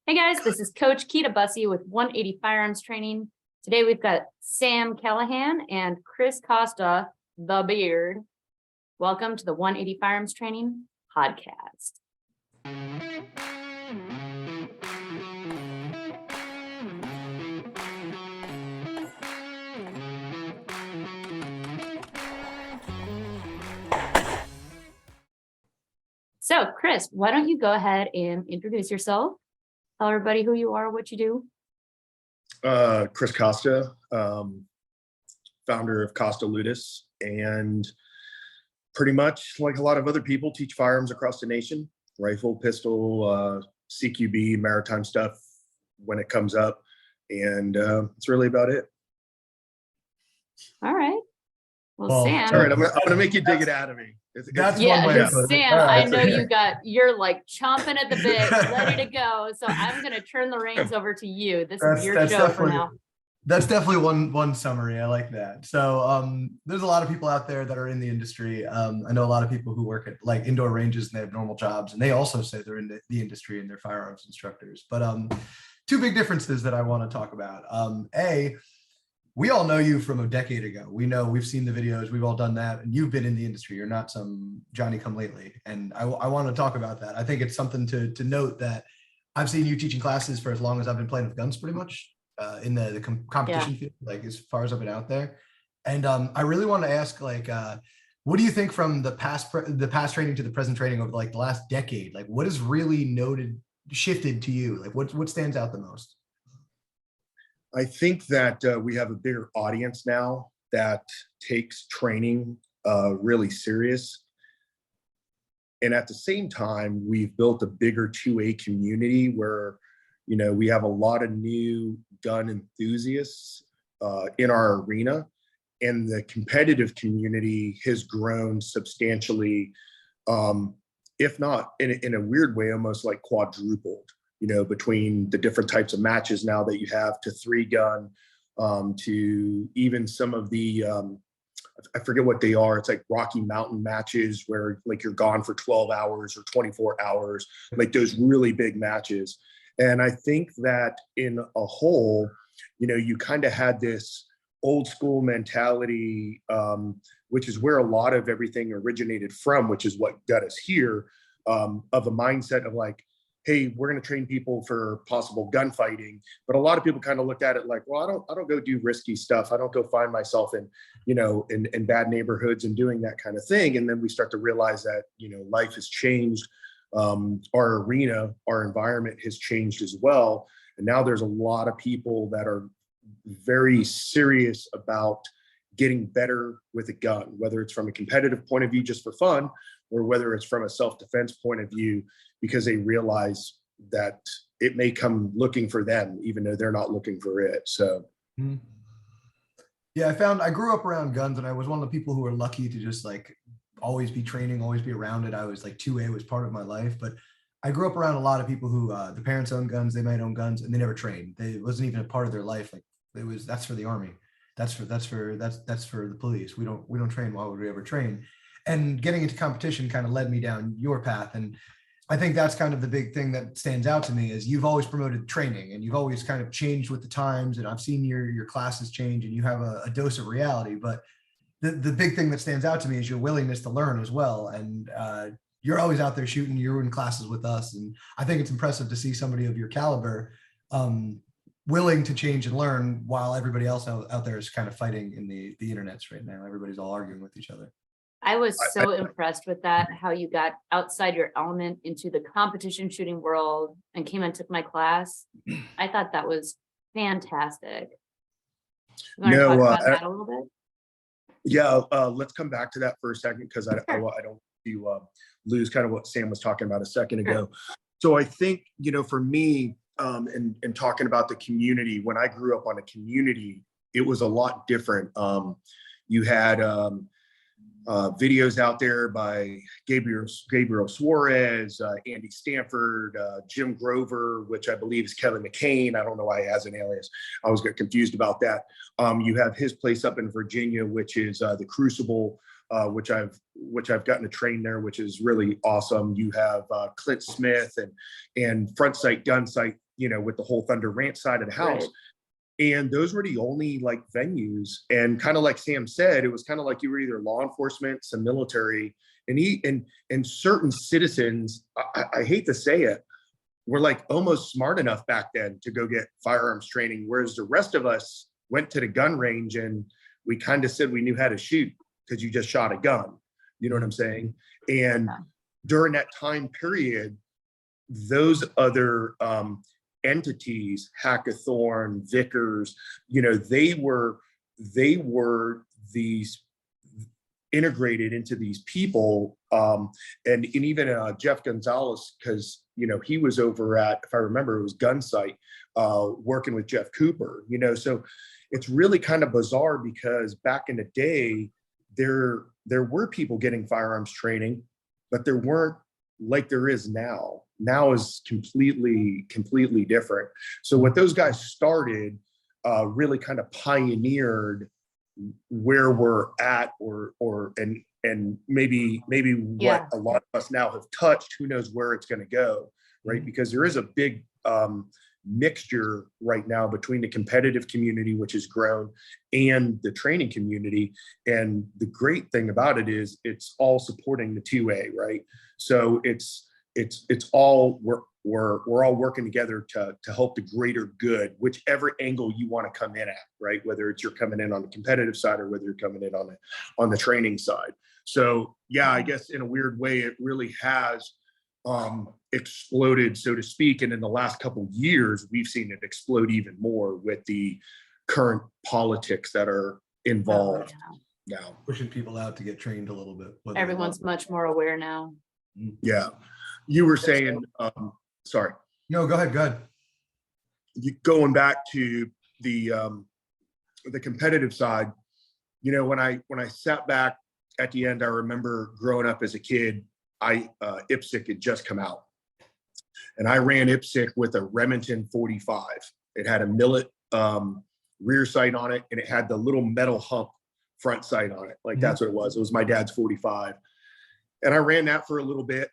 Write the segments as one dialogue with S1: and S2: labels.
S1: Hey guys, this is Coach Keita Busse with 180 Firearms Training. Today we've got Sam Callahan and Chris Costa, the Beard. Welcome to the 180 Firearms Training podcast. So Chris, why don't you go ahead and introduce yourself? Tell everybody who you are, what you do.
S2: Chris Costa, founder of Costa Ludus, and pretty much like a lot of other people, teach firearms across the nation, rifle, pistol, CQB, maritime stuff when it comes up. And it's really about it.
S1: All right. Well, Sam.
S2: All right, I'm gonna make you dig it out of me.
S3: That's one way to put it.
S1: Sam,
S3: All right.
S1: I know you're like chomping at the bit, ready to go. So I'm going to turn the reins over to you. This is your show for now.
S3: That's definitely one summary. I like that. So there's a lot of people out there that are in the industry. I know a lot of people who work at like indoor ranges and they have normal jobs, and they also say they're in the industry and they're firearms instructors. But two big differences that I want to talk about. We all know you from a decade ago. We've seen the videos, we've all done that, and you've been in the industry. You're not some Johnny come lately. And I want to talk about that. I think it's something to note that I've seen you teaching classes for as long as I've been playing with guns, pretty much in the competition field, like as far as I've been out there. And I really want to ask, like, what do you think from the past training to the present training over like the last decade? Like, what has really shifted to you? Like, what stands out the most?
S2: I think that we have a bigger audience now that takes training really serious. And at the same time, we've built a bigger 2A community where, we have a lot of new gun enthusiasts in our arena, and the competitive community has grown substantially, if not in a weird way, almost like quadrupled. Between the different types of matches now that you have, to 3-gun, to even some of the, I forget what they are. It's like Rocky Mountain matches where like you're gone for 12 hours or 24 hours, like those really big matches. And I think that in a whole, you kind of had this old school mentality, which is where a lot of everything originated from, which is what got us here, of a mindset of like, hey, we're going to train people for possible gunfighting. But a lot of people kind of looked at it like, well, I don't go do risky stuff. I don't go find myself in, in bad neighborhoods and doing that kind of thing. And then we start to realize that, life has changed. Our arena, our environment has changed as well. And now there's a lot of people that are very serious about getting better with a gun, whether it's from a competitive point of view, just for fun, or whether it's from a self-defense point of view, because they realize that it may come looking for them, even though they're not looking for it. So.
S3: Yeah, I grew up around guns, and I was one of the people who were lucky to just like always be training, always be around it. I was like 2A was part of my life, but I grew up around a lot of people who the parents own guns, they might own guns, and they never trained. It wasn't even a part of their life. Like that's for the Army. That's for the police. We don't train. Why would we ever train? And getting into competition kind of led me down your path. And I think that's kind of the big thing that stands out to me is you've always promoted training, and you've always kind of changed with the times. And I've seen your classes change, and you have a dose of reality. But the big thing that stands out to me is your willingness to learn as well. And you're always out there shooting. You're in classes with us. And I think it's impressive to see somebody of your caliber willing to change and learn while everybody else out there is kind of fighting in the internets right now. Everybody's all arguing with each other.
S1: I was so impressed with that, how you got outside your element into the competition shooting world and came and took my class. I thought that was fantastic. You want to talk about that a little bit?
S2: Yeah, let's come back to that for a second, because I don't want to lose kind of what Sam was talking about a second ago. So I think, for me, and talking about the community, when I grew up on a community, it was a lot different. You had videos out there by Gabriel Suarez, Andy Stanford, Jim Grover, which I believe is Kevin McCain. I don't know why he has an alias. I always get confused about that. You have his place up in Virginia, which is the Crucible, which I've gotten to train there, which is really awesome. You have Clint Smith and Front Sight Gun Sight with the whole Thunder Ranch side of the house.
S1: Right.
S2: And those were the only like venues. And kind of like Sam said, it was kind of like you were either law enforcement, some military, and certain citizens, I hate to say it, were like almost smart enough back then to go get firearms training. Whereas the rest of us went to the gun range and we kind of said we knew how to shoot because you just shot a gun. You know what I'm saying? And during that time period, those other entities, Hackathorn, Vickers, they were these integrated into these people. And even Jeff Gonzalez, because, he was over at, if I remember, it was Gunsight, working with Jeff Cooper, so it's really kind of bizarre because back in the day, there were people getting firearms training, but there weren't like there is now. Now is completely different. So what those guys started really kind of pioneered where we're at, and maybe what a lot of us now have touched. Who knows where it's going to go, right? Because there is a big mixture right now between the competitive community, which has grown, and the training community. And the great thing about it is it's all supporting the 2A, right? So it's all we're all working together to help the greater good, whichever angle you want to come in at, right? Whether it's you're coming in on the competitive side or whether you're coming in on the training side. So yeah, I guess in a weird way, it really has exploded, so to speak. And in the last couple of years, we've seen it explode even more with the current politics that are involved now.
S3: Pushing people out to get trained a little bit.
S1: Everyone's much more aware now.
S2: Yeah. You were saying, sorry.
S3: No, go ahead.
S2: Going back to the competitive side, when I sat back at the end, I remember growing up as a kid, IPSC had just come out. And I ran IPSC with a Remington 45. It had a millet rear sight on it, and it had the little metal hump front sight on it. Like that's what it was. It was my dad's 45. And I ran that for a little bit.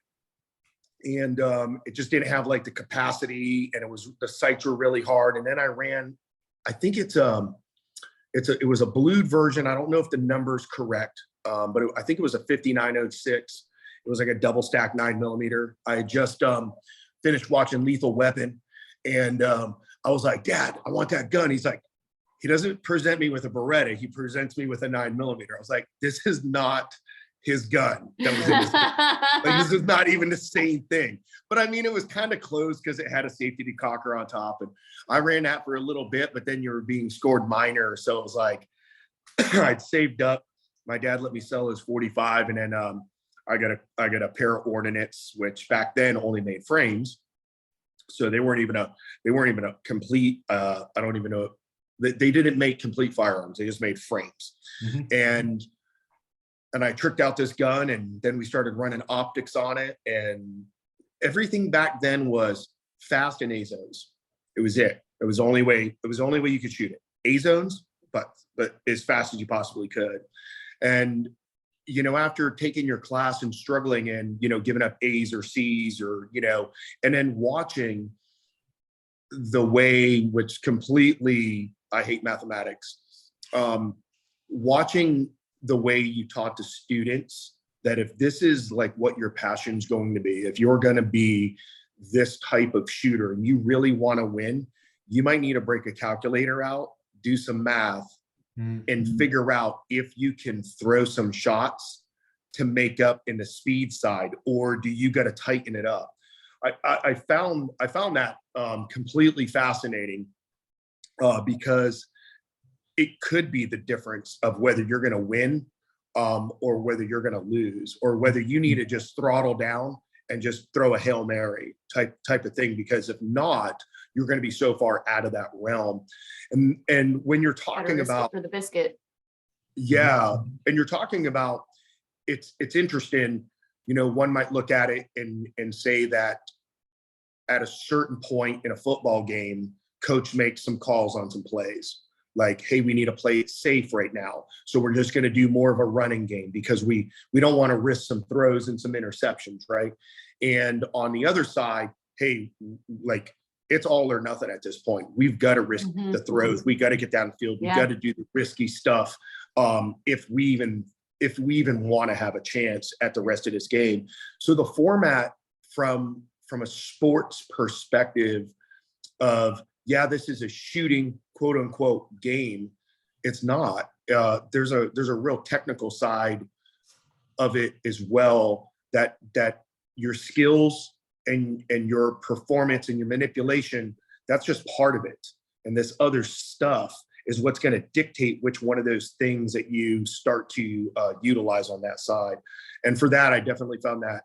S2: And it just didn't have like the capacity, and the sights were really hard. And then I ran, I think it was a blued version. I don't know if the number's correct, but I think it was a 5906. It was like a double stack 9mm. I had just finished watching Lethal Weapon, and I was like, Dad, I want that gun. He's like, he doesn't present me with a Beretta. He presents me with a 9mm. I was like, this is not his gun. That was in his like, this is not even the same thing. But I mean, it was kind of close because it had a safety decocker on top. And I ran that for a little bit, but then you were being scored minor. So it was like, I'd saved up. My dad let me sell his 45. And then I got a pair of Ordnance, which back then only made frames. So they weren't even a complete, I don't even know. They didn't make complete firearms. They just made frames. And I tricked out this gun, and then we started running optics on it, and everything back then was fast and A zones. It was it. It was the only way you could shoot it. A zones, but as fast as you possibly could. And after taking your class and struggling and giving up A's or C's or and then watching the way, which completely, I hate mathematics, watching the way you taught to students that if this is like what your passion's going to be, if you're going to be this type of shooter and you really want to win, you might need to break a calculator out, do some math, and figure out if you can throw some shots to make up in the speed side, or do you got to tighten it up? I found that completely fascinating because it could be the difference of whether you're going to win or whether you're going to lose, or whether you need to just throttle down and just throw a Hail Mary type of thing. Because if not, you're going to be so far out of that realm. And when you're talking about
S1: for the biscuit,
S2: and you're talking about, it's interesting, one might look at it and say that at a certain point in a football game, coach makes some calls on some plays. Like, hey, we need to play it safe right now. So we're just going to do more of a running game because we don't want to risk some throws and some interceptions, right? And on the other side, hey, like, it's all or nothing at this point. We've got to risk
S1: Mhm.
S2: the throws. We got to get downfield. We
S1: Yeah.
S2: got to do the risky stuff. If we even want to have a chance at the rest of this game. So the format from a sports perspective of, yeah, this is a shooting quote unquote game. It's not. There's a real technical side of it as well, that your skills and your performance and your manipulation, that's just part of it. And this other stuff is what's going to dictate which one of those things that you start to utilize on that side. And for that, I definitely found that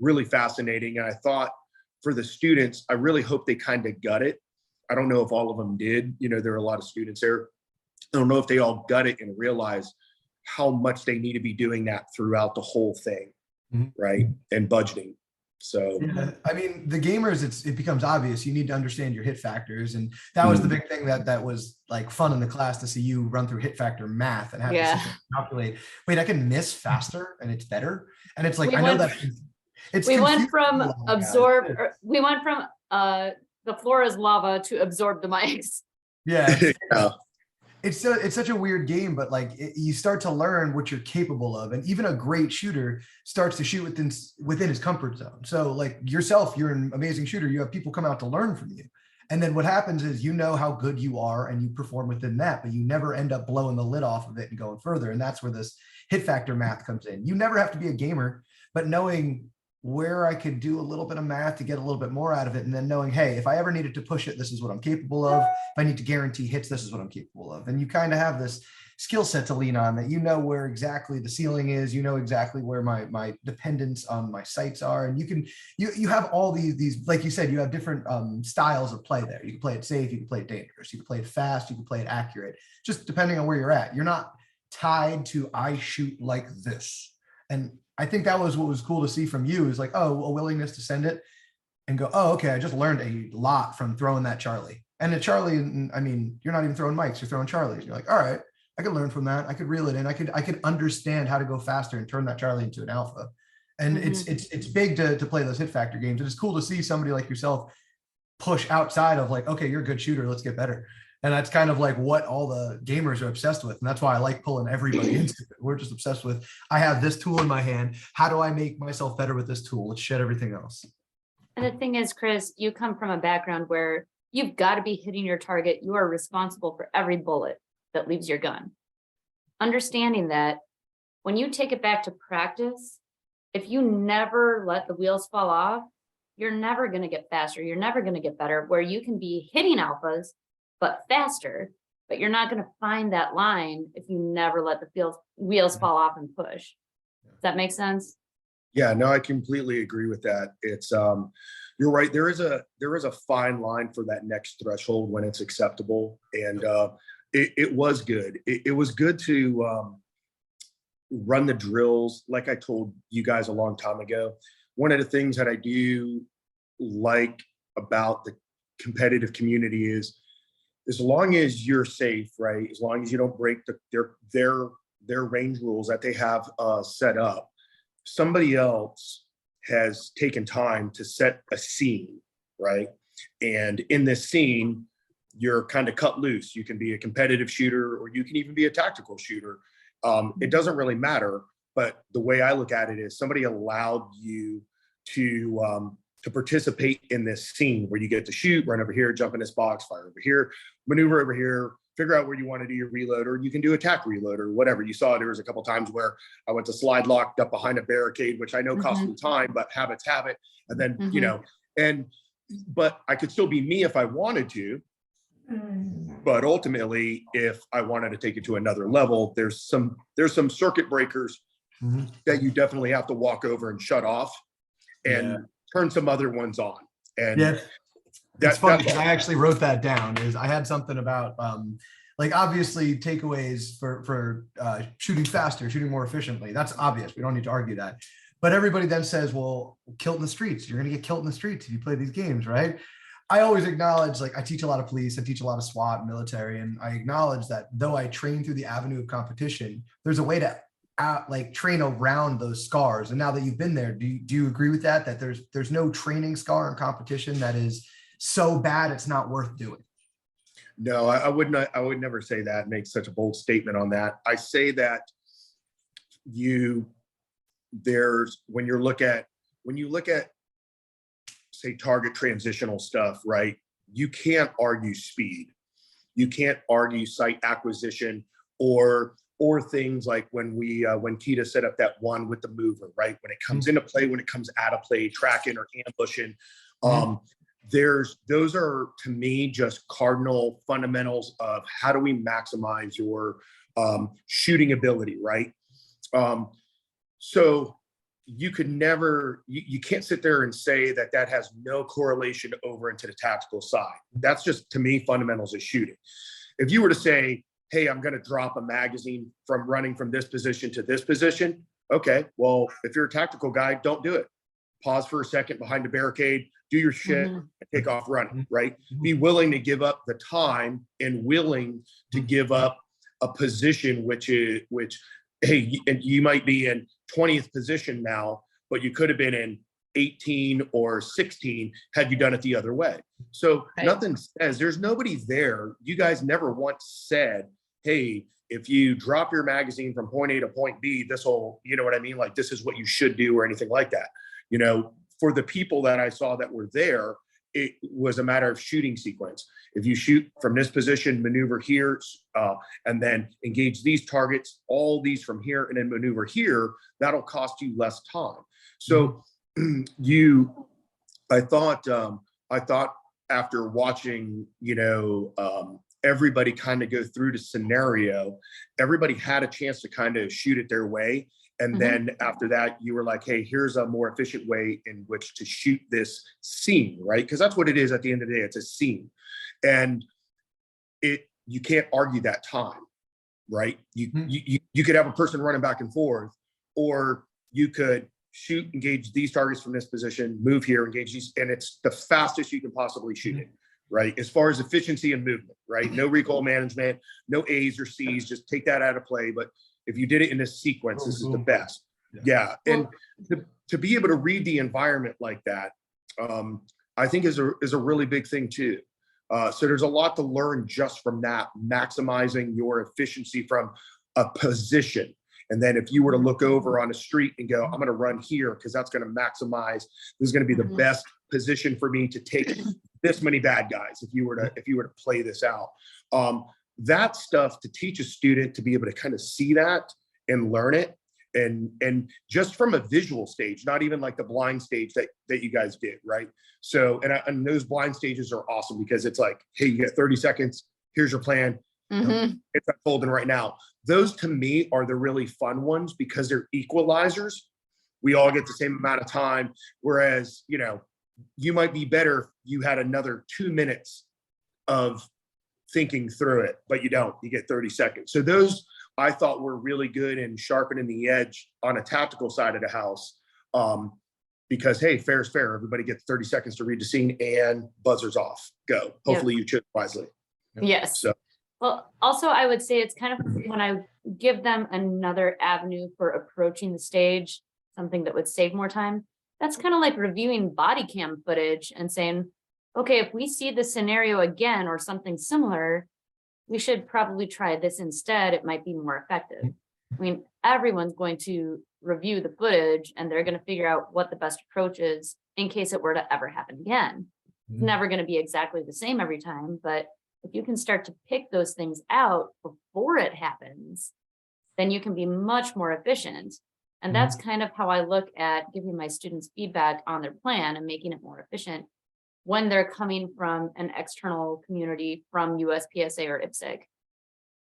S2: really fascinating. And I thought for the students, I really hope they kind of got it. I don't know if all of them did. You know, there are a lot of students there. I don't know if they all got it and realize how much they need to be doing that throughout the whole thing, right? And budgeting. So
S3: yeah, I mean, the gamers, it becomes obvious. You need to understand your hit factors, and that was the big thing that was like fun in the class, to see you run through hit factor math and have to sit there and calculate. Wait, I can miss faster and it's better, and it's like, I know that it's.
S1: We went from absorb. We went from the floor is lava to absorb the mics.
S3: Yeah.
S2: yeah.
S3: It's such a weird game, but like you start to learn what you're capable of, and even a great shooter starts to shoot within his comfort zone. So like yourself, you're an amazing shooter. You have people come out to learn from you, and then what happens is you know how good you are, and you perform within that, but you never end up blowing the lid off of it and going further. And that's where this hit factor math comes in. You never have to be a gamer, but knowing where I could do a little bit of math to get a little bit more out of it. And then knowing, hey, if I ever needed to push it, this is what I'm capable of. If I need to guarantee hits, this is what I'm capable of. And you kind of have this skill set to lean on, that you know where exactly the ceiling is, you know exactly where my dependence on my sights are. And you have all these, like you said, you have different styles of play there. You can play it safe, you can play it dangerous, you can play it fast, you can play it accurate, just depending on where you're at. You're not tied to, I shoot like this. And I think that was what was cool to see from you, is like, oh, a willingness to send it and go, oh, okay, I just learned a lot from throwing that Charlie. And a Charlie, I mean, you're not even throwing mics, you're throwing Charlies. You're like, all right, I could learn from that. I could reel it in. I could understand how to go faster and turn that Charlie into an alpha. And it's big to play those hit factor games. And it's cool to see somebody like yourself push outside of like, okay, you're a good shooter, let's get better. And that's kind of like what all the gamers are obsessed with. And that's why I like pulling everybody into it. We're just obsessed with, I have this tool in my hand. How do I make myself better with this tool? Let's shed everything else.
S1: And the thing is, Chris, you come from a background where you've got to be hitting your target. You are responsible for every bullet that leaves your gun. Understanding that when you take it back to practice, if you never let the wheels fall off, you're never going to get faster. You're never going to get better, where you can be hitting alphas, but faster, but you're not going to find that line if you never let the wheels fall off and push. Does that make sense?
S2: Yeah, no, I completely agree with that. It's you're right. There is a fine line for that next threshold when it's acceptable, and it was good. It was good to run the drills, like I told you guys a long time ago. One of the things that I do like about the competitive community is, as long as you're safe, right? As long as you don't break their range rules that they have set up, somebody else has taken time to set a scene, right? And in this scene, you're kind of cut loose. You can be a competitive shooter, or you can even be a tactical shooter. It doesn't really matter. But the way I look at it is, somebody allowed you to participate in this scene where you get to shoot, run over here, jump in this box, fire over here, maneuver over here, figure out where you want to do your reload, or you can do attack reload or whatever. You saw there was a couple times where I went to slide locked up behind a barricade, which I know cost me time, but habits have it. And then, you know, but I could still be me if I wanted to. But ultimately, if I wanted to take it to another level, there's some circuit breakers that you definitely have to walk over and shut off and turn some other ones on. And
S3: that's funny. I actually wrote that down. Is I had something about like, obviously takeaways for shooting faster, shooting more efficiently. That's obvious. We don't need to argue that. But everybody then says, well, killed in the streets. You're going to get killed in the streets if you play these games, right? I always acknowledge, like, I teach a lot of police, I teach a lot of SWAT, military, and I acknowledge that though I train through the avenue of competition, there's a way to like train around those scars. And now that you've been there, do you agree with that? That there's no training scar in competition that is so bad it's not worth doing?
S2: No, I would not. I would never say that. Make such a bold statement on that. I say that when you look at say target transitional stuff, right? You can't argue speed. You can't argue site acquisition or things like when Keita set up that one with the mover, right? When it comes into play, when it comes out of play, tracking or ambushing. Those are, to me, just cardinal fundamentals of how do we maximize your shooting ability, right? So you could never, you can't sit there and say that has no correlation over into the tactical side. That's just, to me, fundamentals of shooting. If you were to say, hey, I'm going to drop a magazine from running from this position to this position, okay, well, if you're a tactical guy, don't do it. Pause for a second behind the barricade, do your shit, and take off running, right? Be willing to give up the time and willing to give up a position which, hey, and you might be in 20th position now, but you could have been in 18 or 16 had you done it the other way. So nothing says, there's nobody there. You guys never once said, hey, if you drop your magazine from point A to point B, this will, you know what I mean? Like, this is what you should do or anything like that. You know, for the people that I saw that were there, it was a matter of shooting sequence. If you shoot from this position, maneuver here, and then engage these targets, all these from here, and then maneuver here, that'll cost you less time. So I thought after watching, everybody kind of go through the scenario, everybody had a chance to kind of shoot it their way. And then after that, you were like, hey, here's a more efficient way in which to shoot this scene, right? Because that's what it is at the end of the day, it's a scene. And you can't argue that time, right? You could have a person running back and forth, or you could shoot, engage these targets from this position, move here, engage these, and it's the fastest you can possibly shoot it, right? As far as efficiency and movement, right? No recoil management, no A's or C's, just take that out of play. But if you did it in a sequence, this is the best. Yeah. And to be able to read the environment like that, I think is a really big thing too. So there's a lot to learn just from that, maximizing your efficiency from a position. And then if you were to look over on a street and go, I'm going to run here because that's going to maximize, this is going to be the best position for me to take this many bad guys if you were to play this out. That stuff, to teach a student to be able to kind of see that and learn it, and just from a visual stage, not even like the blind stage that you guys did, right? So, and those blind stages are awesome because it's like, hey, you get 30 seconds, here's your plan. It's unfolding right now. Those to me are the really fun ones because they're equalizers. We all get the same amount of time, whereas, you might be better if you had another 2 minutes of thinking through it, but you don't. You get 30 seconds. So those I thought were really good in sharpening the edge on a tactical side of the house, because, hey, fair is fair. Everybody gets 30 seconds to read the scene and buzzers off. Go. Hopefully you chose wisely.
S1: Yes. So. Well, also, I would say it's kind of when I give them another avenue for approaching the stage, something that would save more time. That's kind of like reviewing body cam footage and saying, okay, if we see the scenario again or something similar, we should probably try this instead. It might be more effective. I mean, everyone's going to review the footage and they're going to figure out what the best approach is in case it were to ever happen again. It's never going to be exactly the same every time, but if you can start to pick those things out before it happens, then you can be much more efficient. And that's kind of how I look at giving my students feedback on their plan and making it more efficient when they're coming from an external community from USPSA or IPSC,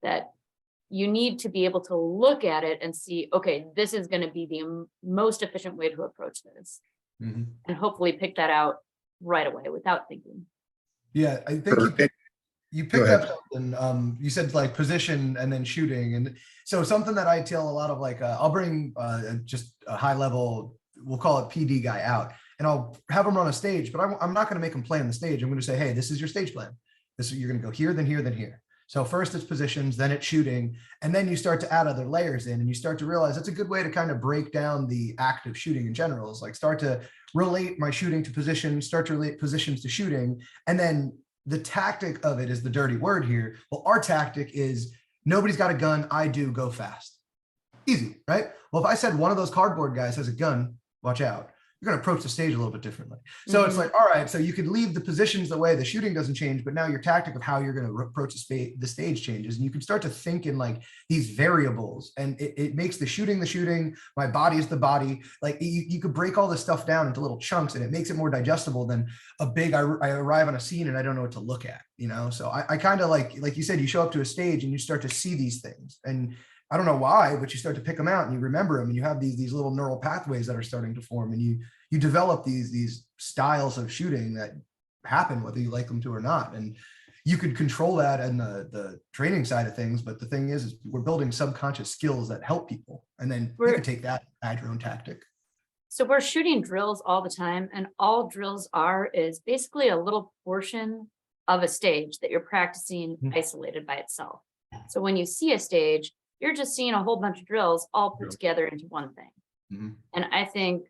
S1: that you need to be able to look at it and see, okay, this is going to be the most efficient way to approach this, and hopefully pick that out right away without thinking.
S3: Yeah, I think you picked up something. You said like position and then shooting, and so something that I tell a lot of, like, I'll bring just a high level, we'll call it PD guy out, and I'll have them run a stage, but I'm not going to make them play on the stage. I'm going to say, hey, this is your stage plan. You're going to go here, then here, then here. So first it's positions, then it's shooting, and then you start to add other layers in, and you start to realize that's a good way to kind of break down the act of shooting in general. Is like start to relate my shooting to positions, start to relate positions to shooting, and then the tactic of it is the dirty word here. Well, our tactic is nobody's got a gun, I do, go fast. Easy, right? Well, if I said one of those cardboard guys has a gun, watch out. You're going to approach the stage a little bit differently. So it's like, all right, so you could leave the positions the way, the shooting doesn't change, but now your tactic of how you're going to approach the stage changes. And you can start to think in like these variables, and it makes the shooting, my body is the body. Like you could break all this stuff down into little chunks, and it makes it more digestible than a big, I arrive on a scene and I don't know what to look at, you know? So I kind of like you said, you show up to a stage and you start to see these things, and I don't know why, but you start to pick them out and you remember them, and you have these little neural pathways that are starting to form, and you develop these styles of shooting that happen whether you like them to or not. And you could control that in the training side of things, but the thing is we're building subconscious skills that help people, and then you can take that and add your own tactic.
S1: So we're shooting drills all the time, and all drills is basically a little portion of a stage that you're practicing isolated by itself. So when you see a stage, you're just seeing a whole bunch of drills all put together into one thing. And I think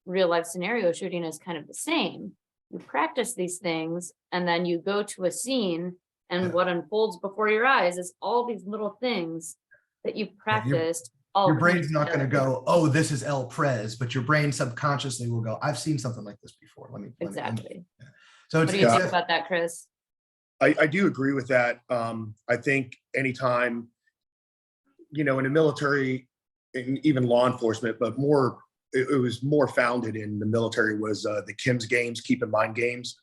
S1: real life scenario shooting is kind of the same. You practice these things, and then you go to a scene, and what unfolds before your eyes is all these little things that you've practiced.
S3: Your brain's not going to go, oh, this is El Prez, but your brain subconsciously will go, I've seen something like this before.
S1: Exactly.
S3: So
S1: what do you think about that, Chris?
S2: I do agree with that. I think anytime, in the military and even law enforcement, but it was more founded in the military, was the Kim's games, keep in mind games,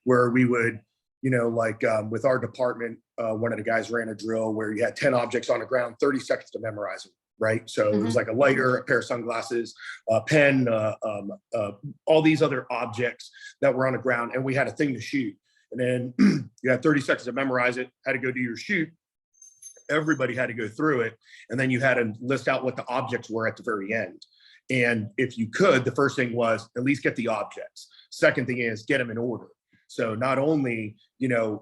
S2: where we would, with our department, one of the guys ran a drill where you had 10 objects on the ground, 30 seconds to memorize them, right? So it was like a lighter, a pair of sunglasses, a pen, all these other objects that were on the ground, and we had a thing to shoot. And then you had 30 seconds to memorize it, had to go do your shoot. Everybody had to go through it. And then you had to list out what the objects were at the very end. And if you could, the first thing was at least get the objects. Second thing is get them in order. So not only, do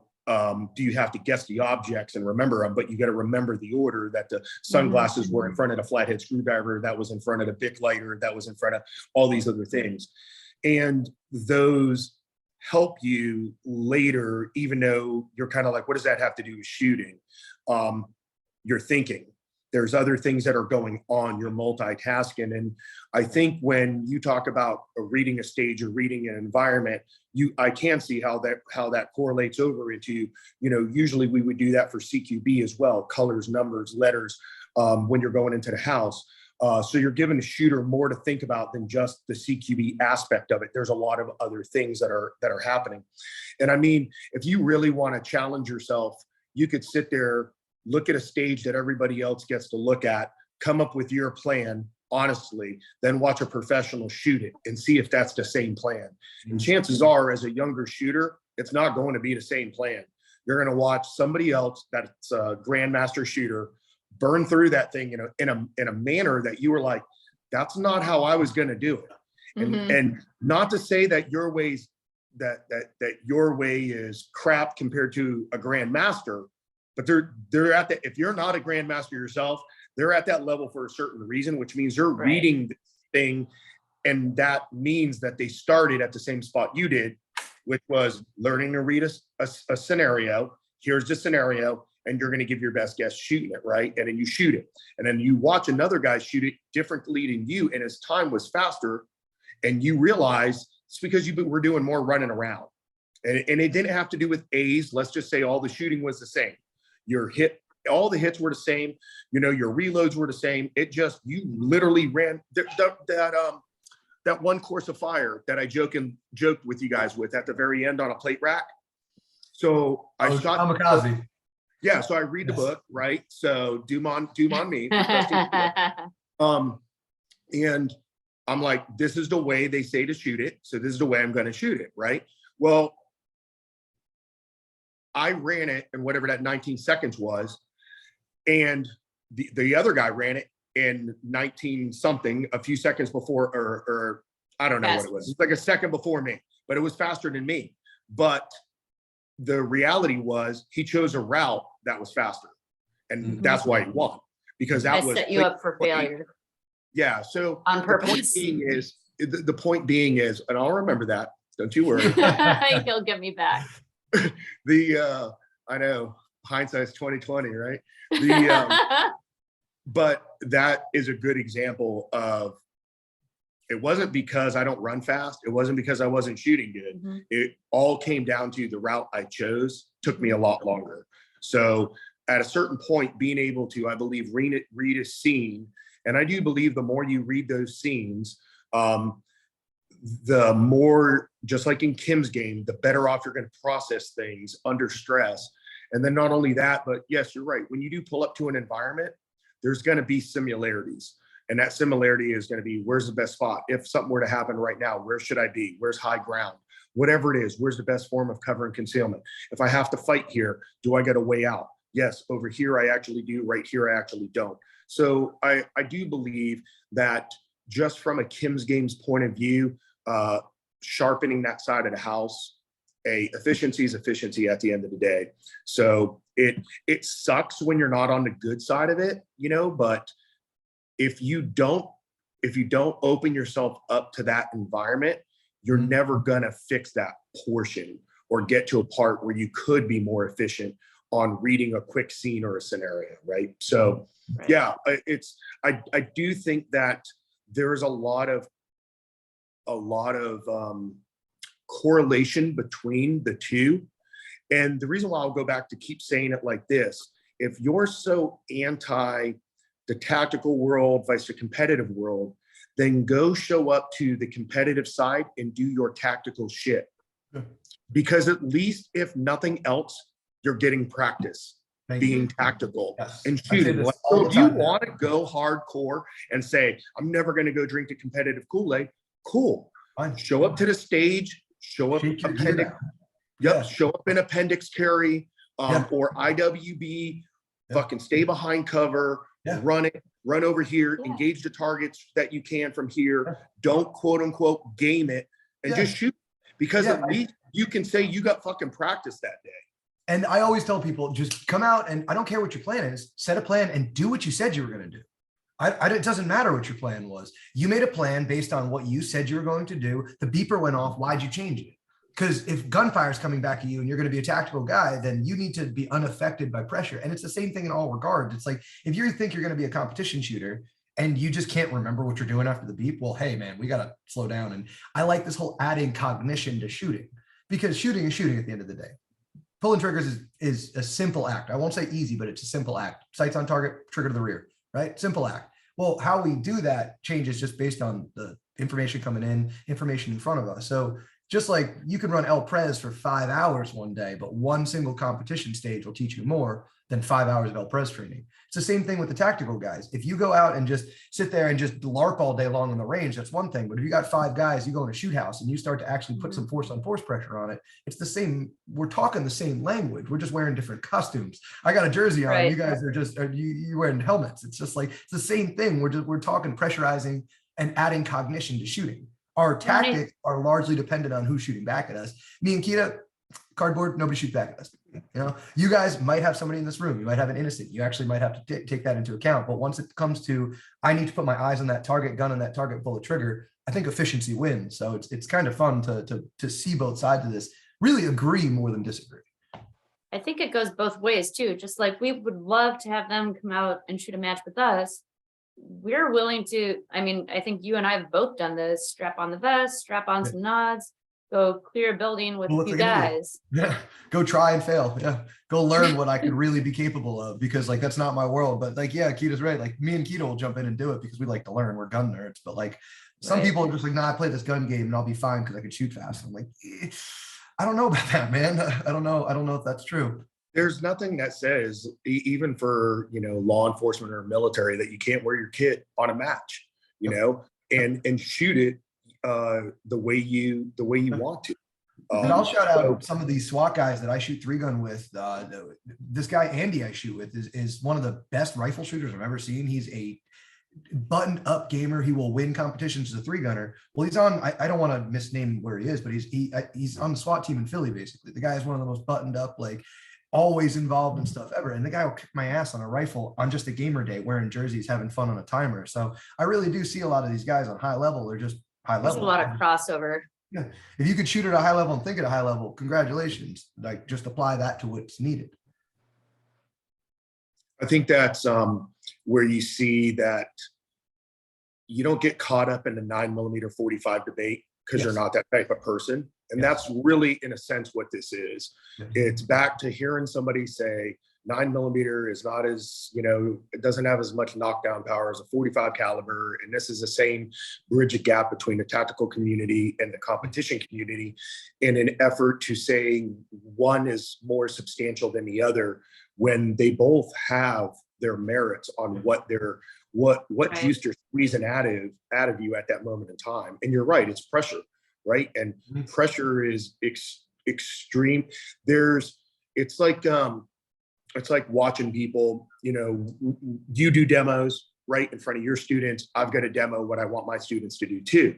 S2: you have to guess the objects and remember them, but you got to remember the order, that the sunglasses were in front of the flathead screwdriver, that was in front of the Bic lighter, that was in front of all these other things. And those help you later, even though you're kind of like, what does that have to do with shooting? You're thinking. There's other things that are going on. You're multitasking. And I think when you talk about reading a stage or reading an environment, I can see how that correlates over into, usually we would do that for CQB as well, colors, numbers, letters, when you're going into the house. So you're giving the shooter more to think about than just the CQB aspect of it. There's a lot of other things that are happening. And I mean, if you really want to challenge yourself, you could sit there, look at a stage that everybody else gets to look at, come up with your plan, honestly, then watch a professional shoot it and see if that's the same plan. And chances are, as a younger shooter, it's not going to be the same plan. You're going to watch somebody else that's a grandmaster shooter burn through that thing in a manner that you were like, that's not how I was going to do it. And not to say that your ways that your way is crap compared to a grandmaster, but they're at that. If you're not a grandmaster yourself, they're at that level for a certain reason, which means you're reading the thing, and that means that they started at the same spot you did, which was learning to read a scenario. Here's the scenario, and you're going to give your best guess shooting it, right? And then you shoot it, and then you watch another guy shoot it differently than you, and his time was faster, and you realize it's because you were doing more running around, and it didn't have to do with A's. Let's just say all the shooting was the same. All the hits were the same. Your reloads were the same. It just, you literally ran that one course of fire that I joked with you guys with at the very end on a plate rack. So I shot
S3: kamikaze.
S2: Yeah, so I read the book, right? So doom on me. And I'm like, this is the way they say to shoot it. So this is the way I'm going to shoot it, right? Well, I ran it in whatever that 19 seconds was. And the other guy ran it in 19 something, a few seconds before, or I don't know what it was. It's like a second before me, but it was faster than me. But the reality was he chose a route that was faster. And that's why he won, because that
S1: I
S2: was
S1: set you up for failure
S2: Yeah. So
S1: on purpose.
S2: the point being is, and I'll remember that. Don't you worry.
S1: He'll get me back.
S2: I know hindsight's 2020, right? The but that is a good example of, it wasn't because I don't run fast. It wasn't because I wasn't shooting good. It all came down to the route I chose took me a lot longer. So at a certain point, being able to, I believe, read a scene, and I do believe the more you read those scenes, the more, just like in Kim's game, the better off you're going to process things under stress. And then not only that, but yes, you're right. When you do pull up to an environment, there's going to be similarities. And that similarity is going to be, where's the best spot? If something were to happen right now, where should I be? Where's high ground? Whatever it is, where's the best form of cover and concealment? If I have to fight here, do I get a way out? Yes, over here I actually do, right here I actually don't. So I do believe that just from a Kim's game's point of view, sharpening that side of the house, efficiency is efficiency at the end of the day. So it sucks when you're not on the good side of it, but if you don't open yourself up to that environment, you're never gonna fix that portion or get to a part where you could be more efficient on reading a quick scene or a scenario, right? So yeah, I do think that there is a lot of correlation between the two. And the reason why I'll go back to keep saying it like this, if you're so anti the tactical world versus the competitive world, then go show up to the competitive side and do your tactical shit. Because at least, if nothing else, you're getting practice being tactical and shooting. So if you want to go hardcore and say, I'm never going to go drink the competitive Kool-Aid, cool. Fine. Show up to the stage, show up appendix, show up in appendix carry, or IWB, fucking stay behind cover, run over here, engage the targets that you can from here. Don't quote unquote game it and just shoot, because at least you can say you got fucking practice that day.
S3: And I always tell people, just come out, and I don't care what your plan is, set a plan and do what you said you were going to do. It doesn't matter what your plan was. You made a plan based on what you said you were going to do. The beeper went off. Why'd you change it? Because if gunfire is coming back at you and you're going to be a tactical guy, then you need to be unaffected by pressure. And it's the same thing in all regards. It's like, if you think you're going to be a competition shooter and you just can't remember what you're doing after the beep, well, hey man, we got to slow down. And I like this whole adding cognition to shooting, because shooting is shooting at the end of the day. Pulling triggers is a simple act. I won't say easy, but it's a simple act. Sights on target, trigger to the rear, right? Simple act. Well, how we do that changes just based on the information coming in, information in front of us. So just like you can run El Pres for 5 hours one day, but one single competition stage will teach you more than 5 hours of El Pres training. It's the same thing with the tactical guys. If you go out and just sit there and just LARP all day long on the range, that's one thing. But if you got 5 guys, you go in a shoot house and you start to actually put some force on force pressure on it, it's the same. We're talking the same language. We're just wearing different costumes. I got a jersey on. You guys are just, you're wearing helmets. It's just like, it's the same thing. We're talking pressurizing and adding cognition to shooting. Our tactics are largely dependent on who's shooting back at us. Me and Kita, cardboard, nobody shoots back at us. You guys might have somebody in this room. You might have an innocent. You actually might have to take that into account. But once it comes to, I need to put my eyes on that target gun and that target bullet trigger, I think efficiency wins. So it's kind of fun to see both sides of this, really agree more than disagree.
S1: I think it goes both ways too. Just like we would love to have them come out and shoot a match with us, we're willing to, I mean, I think you and I have both done this, strap on the vest, strap on some nods, go clear a building with a few guys.
S3: Yeah, go try and fail. Yeah, go learn what I could really be capable of, because like, that's not my world. But like, yeah, Kita's right. Like me and Kita will jump in and do it because we like to learn. We're gun nerds. But like some people are just like, nah, I play this gun game and I'll be fine because I can shoot fast. I'm like, I don't know about that, man. I don't know if that's true.
S2: There's nothing that says, even for, law enforcement or military, that you can't wear your kit on a match, and shoot it the way you want to.
S3: And I'll shout out some of these SWAT guys that I shoot 3-gun with. This guy Andy I shoot with is one of the best rifle shooters I've ever seen. He's a buttoned up gamer. He will win competitions as a 3-gunner. Well, he's on, I don't want to misname where he is, but he's on the SWAT team in Philly, basically. The guy is one of the most buttoned up, like always involved in stuff ever. And the guy will kick my ass on a rifle on just a gamer day, wearing jerseys, having fun on a timer. So I really do see a lot of these guys on high level. They're just high
S1: There's
S3: level.
S1: a lot of crossover.
S3: Yeah. If you could shoot at a high level and think at a high level, congratulations. Like, just apply that to what's needed.
S2: I think that's where you see that you don't get caught up in the 9mm 45 debate because you're not that type of person. And that's really, in a sense, what this is. It's back to hearing somebody say 9mm is not as, it doesn't have as much knockdown power as a 45 caliber. And this is the same bridge a gap between the tactical community and the competition community in an effort to say one is more substantial than the other, when they both have their merits on what juice they're squeezing out of you at that moment in time. And you're right, it's pressure, right? And pressure is extreme. It's like watching people, you do demos right in front of your students. I've got to demo what I want my students to do too.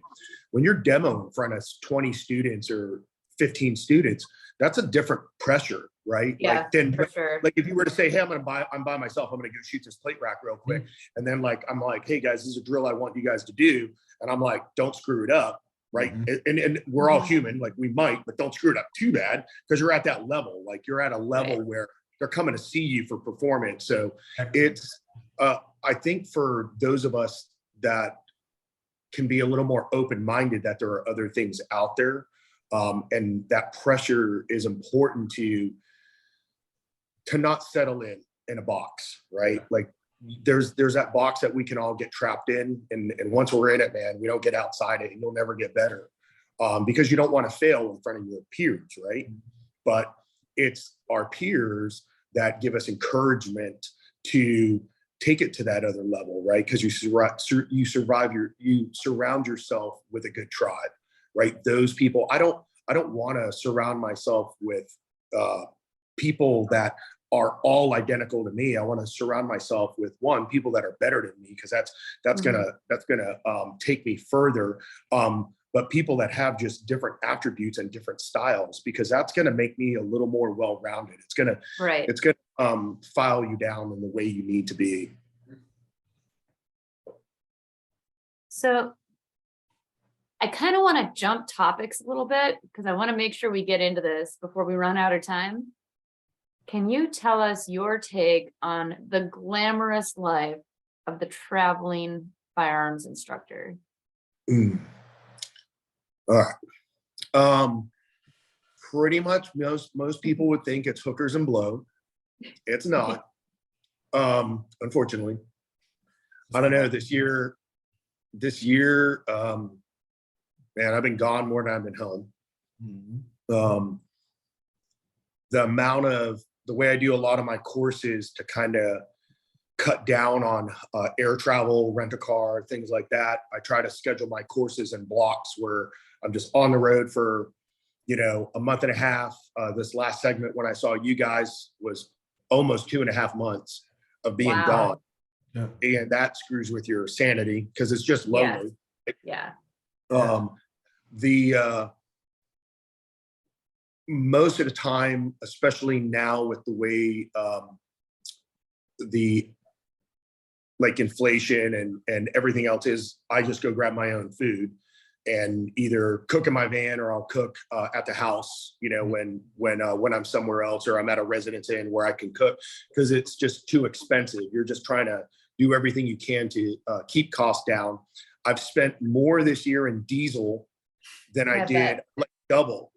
S2: When you're demoing in front of 20 students or 15 students, that's a different pressure, right?
S1: Yeah, for sure.
S2: Like if you were to say, hey, I'm by myself, I'm going to go shoot this plate rack real quick. And then I'm like, hey guys, this is a drill I want you guys to do. And I'm like, don't screw it up. Right. And we're all human, like we might, but don't screw it up too bad, because you're at that level. Like you're at a level where they're coming to see you for performance. So it's, I think for those of us that can be a little more open-minded, that there are other things out there, and that pressure is important to not settle in a box, right? Like there's that box that we can all get trapped in, and once we're in it, man, we don't get outside it, and you'll never get better, because you don't want to fail in front of your peers, right? But it's our peers that give us encouragement to take it to that other level, right? Because you surround yourself with a good tribe, right? Those people, I don't want to surround myself with people that are all identical to me. I want to surround myself with people that are better than me, because that's gonna take me further. But people that have just different attributes and different styles, because that's gonna make me a little more well-rounded. It's gonna file you down in the way you need to be.
S1: So I kind of want to jump topics a little bit, because I want to make sure we get into this before we run out of time. Can you tell us your take on the glamorous life of the traveling firearms instructor?
S2: All right. Pretty much most people would think it's hookers and blow. It's not. Unfortunately. I don't know, this year, man, I've been gone more than I've been home. The way I do a lot of my courses to kind of cut down on air travel, rent a car, things like that. I try to schedule my courses in blocks where I'm just on the road for, a month and a half. This last segment when I saw you guys was almost 2.5 months of being gone. Yeah. And that screws with your sanity, because it's just lonely.
S1: Yeah.
S2: Most of the time, especially now with the way the inflation and everything else is, I just go grab my own food and either cook in my van, or I'll cook at the house, when I'm somewhere else, or I'm at a residence inn where I can cook, because it's just too expensive. You're just trying to do everything you can to keep costs down. I've spent more this year in diesel than I did, double.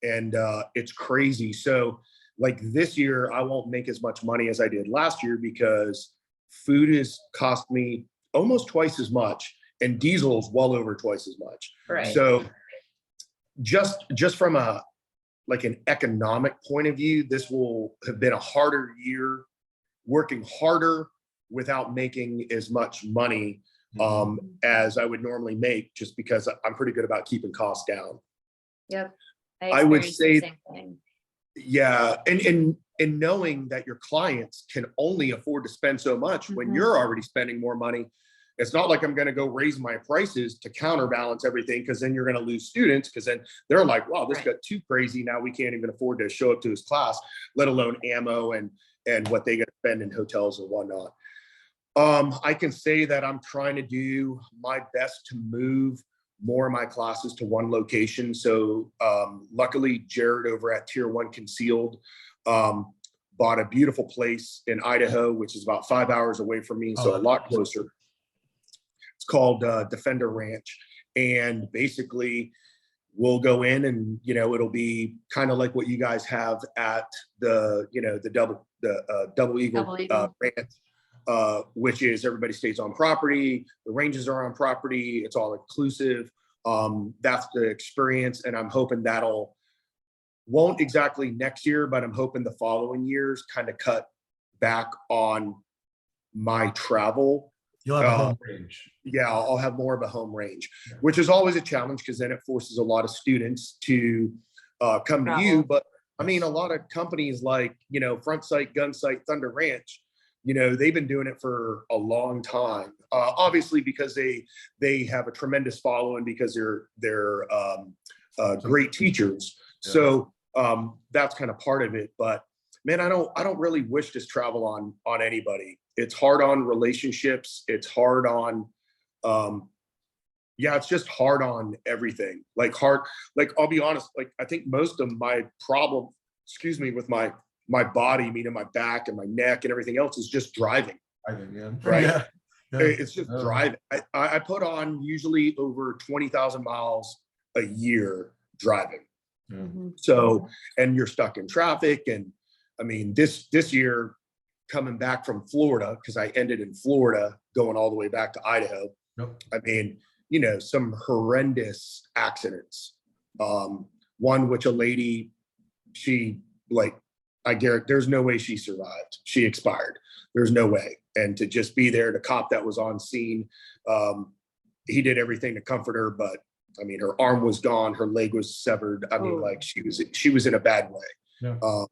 S2: And it's crazy. So this year, I won't make as much money as I did last year, because food has cost me almost twice as much, and diesel is well over twice as much.
S1: Right.
S2: So just from an economic point of view, this will have been a harder year, working harder without making as much money as I would normally make, just because I'm pretty good about keeping costs down.
S1: Yep.
S2: I would say,
S1: the same thing.
S2: Yeah. And and knowing that your clients can only afford to spend so much when you're already spending more money. It's not like I'm going to go raise my prices to counterbalance everything, because then you're going to lose students, because then they're like, wow, this got too crazy. Now we can't even afford to show up to his class, let alone ammo and what they got to spend in hotels and whatnot. I can say that I'm trying to do my best to move more of my classes to one location. So luckily, Jared over at Tier 1 Concealed bought a beautiful place in Idaho, which is about 5 hours away from me, so a lot closer. It's called Defender Ranch, and basically we'll go in and, you know, it'll be kind of like what you guys have at the, you know, the Double Eagle Ranch, which is everybody stays on property, the ranges are on property, it's all inclusive. That's the experience, and I'm hoping won't exactly next year, but I'm hoping the following years kind of cut back on my travel.
S3: You'll have a home range.
S2: Yeah, I'll have more of a home range, which is always a challenge, because then it forces a lot of students to come to you. But I mean, a lot of companies like, you know, Front Sight, Gun Sight, Thunder Ranch, you know, they've been doing it for a long time. Obviously, because they have a tremendous following, because they're great teachers. Yeah. So that's kind of part of it. But man, I don't really wish this travel on anybody. It's hard on relationships. It's hard on, it's just hard on everything. Like I'll be honest, like I think most of my problem, with my body, meaning my back and my neck and everything else, is just driving. Right? Yeah. It's just driving. I put on usually over 20,000 miles a year driving. So, and you're stuck in traffic. And I mean, this year, coming back from Florida, because I ended in Florida, going all the way back to Idaho. I mean, you know, some horrendous accidents. One which a lady, I guarantee there's no way she survived. She expired. There's no way. And to just be there, the cop that was on scene, he did everything to comfort her, but I mean, her arm was gone, her leg was severed. I mean, like she was in a bad way. So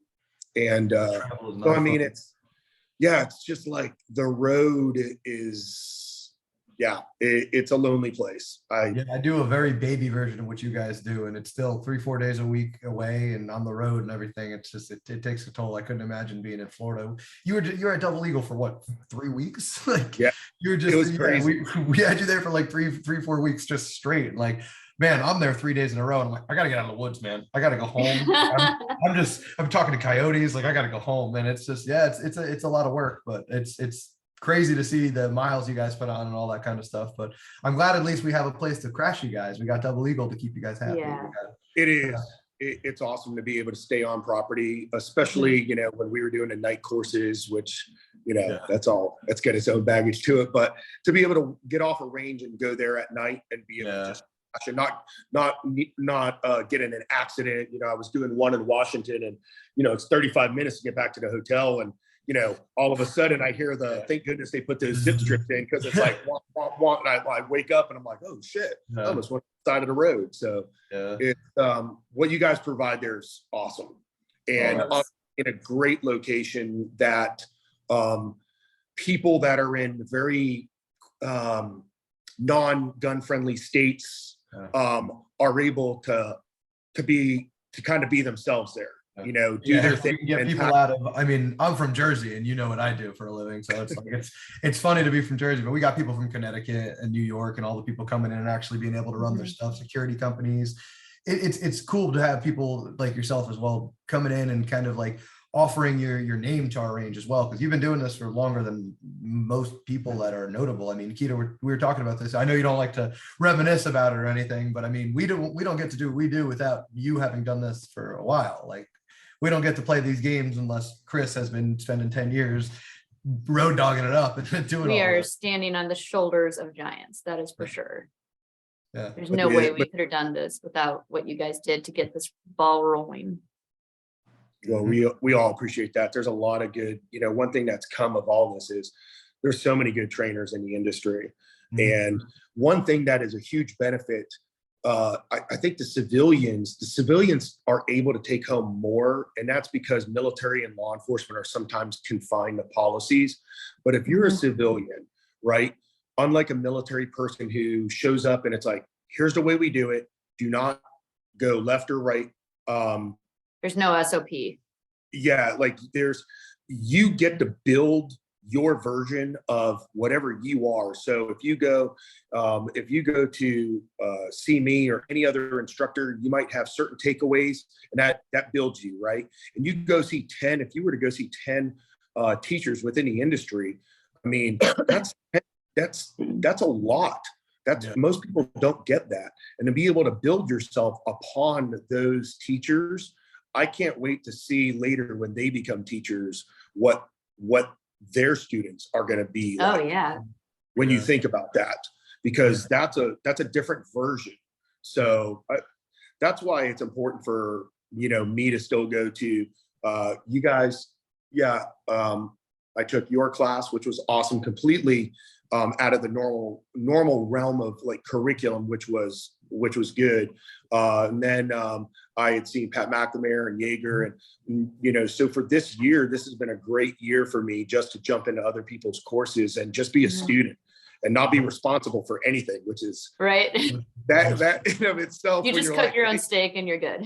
S2: I mean, it's just like the road is, it's a lonely place. I do a very baby version of what you guys do, and it's still 3-4 days a week away and on the road and everything. It's just, it takes a toll. I couldn't imagine being in Florida. You were at Double Eagle for what, 3 weeks? Like, you were just, it was crazy. We had you there for like 3-4 weeks just straight. Like, man, I'm there 3 days in a row, and I'm like, I gotta get out of the woods, man. I gotta go home. I'm talking to coyotes. Like, I gotta go home. And it's just, it's a lot of work, but it's crazy to see the miles you guys put on and all that kind of stuff. But I'm glad at least we have a place to crash you guys. We got Double Eagle to keep you guys happy. It is. It's awesome to be able to stay on property, especially, you know, when we were doing the night courses, which, you know, that's got its own baggage to it. But to be able to get off a range and go there at night and be able to just not get in an accident. You know, I was doing one in Washington, and, you know, it's 35 minutes to get back to the hotel. And, you know, all of a sudden I hear thank goodness they put those zip strips in, because it's like, womp, womp, womp, and I wake up and I'm like, oh shit, I almost went to the side of the road. So it's, what you guys provide there is awesome. And in a great location that people that are in very non-gun friendly states are able to kind of be themselves there, you know, do their thing.
S3: Get people out of, I mean, I'm from Jersey, and you know what I do for a living, so it's like it's funny to be from Jersey, but we got people from Connecticut and New York and all the people coming in and actually being able to run their stuff, security companies. It's cool to have people like yourself as well coming in and kind of like offering your name to our range as well, because you've been doing this for longer than most people that are notable. I mean, Keita, we were talking about this. I know you don't like to reminisce about it or anything, but I mean, we don't get to do what we do without you having done this for a while. Like, we don't get to play these games unless Chris has been spending 10 years road dogging it up and doing.
S1: We are standing on the shoulders of giants. That is for sure. There's no way we could have done this without what you guys did to get this ball rolling.
S2: Well, we all appreciate that. There's a lot of good, you know, one thing that's come of all this is there's so many good trainers in the industry. And one thing that is a huge benefit I think the civilians are able to take home more, and that's because military and law enforcement are sometimes confined to policies. But if you're a civilian, right, unlike a military person who shows up and it's like, here's the way we do it, do not go left or right.
S1: There's no SOP.
S2: Yeah, like you get to build your version of whatever you are. So if you go to see me or any other instructor, you might have certain takeaways, and that builds you, right? And you go see 10, if you were to go see 10 teachers within the industry, I mean, that's a lot. Most people don't get that. And to be able to build yourself upon those teachers, I can't wait to see later when they become teachers, what their students are going to be like.
S1: Oh yeah.
S2: When you think about that, because that's a different version. So that's why it's important for, me to still go to you guys. Yeah. I took your class, which was awesome, completely out of the normal realm of like curriculum, which was good. And then I had seen Pat McNamara and Yeager, and so for this year, this has been a great year for me just to jump into other people's courses and just be a student and not be responsible for anything, which is
S1: right.
S2: that in of itself.
S1: You just cook your own steak and you're good.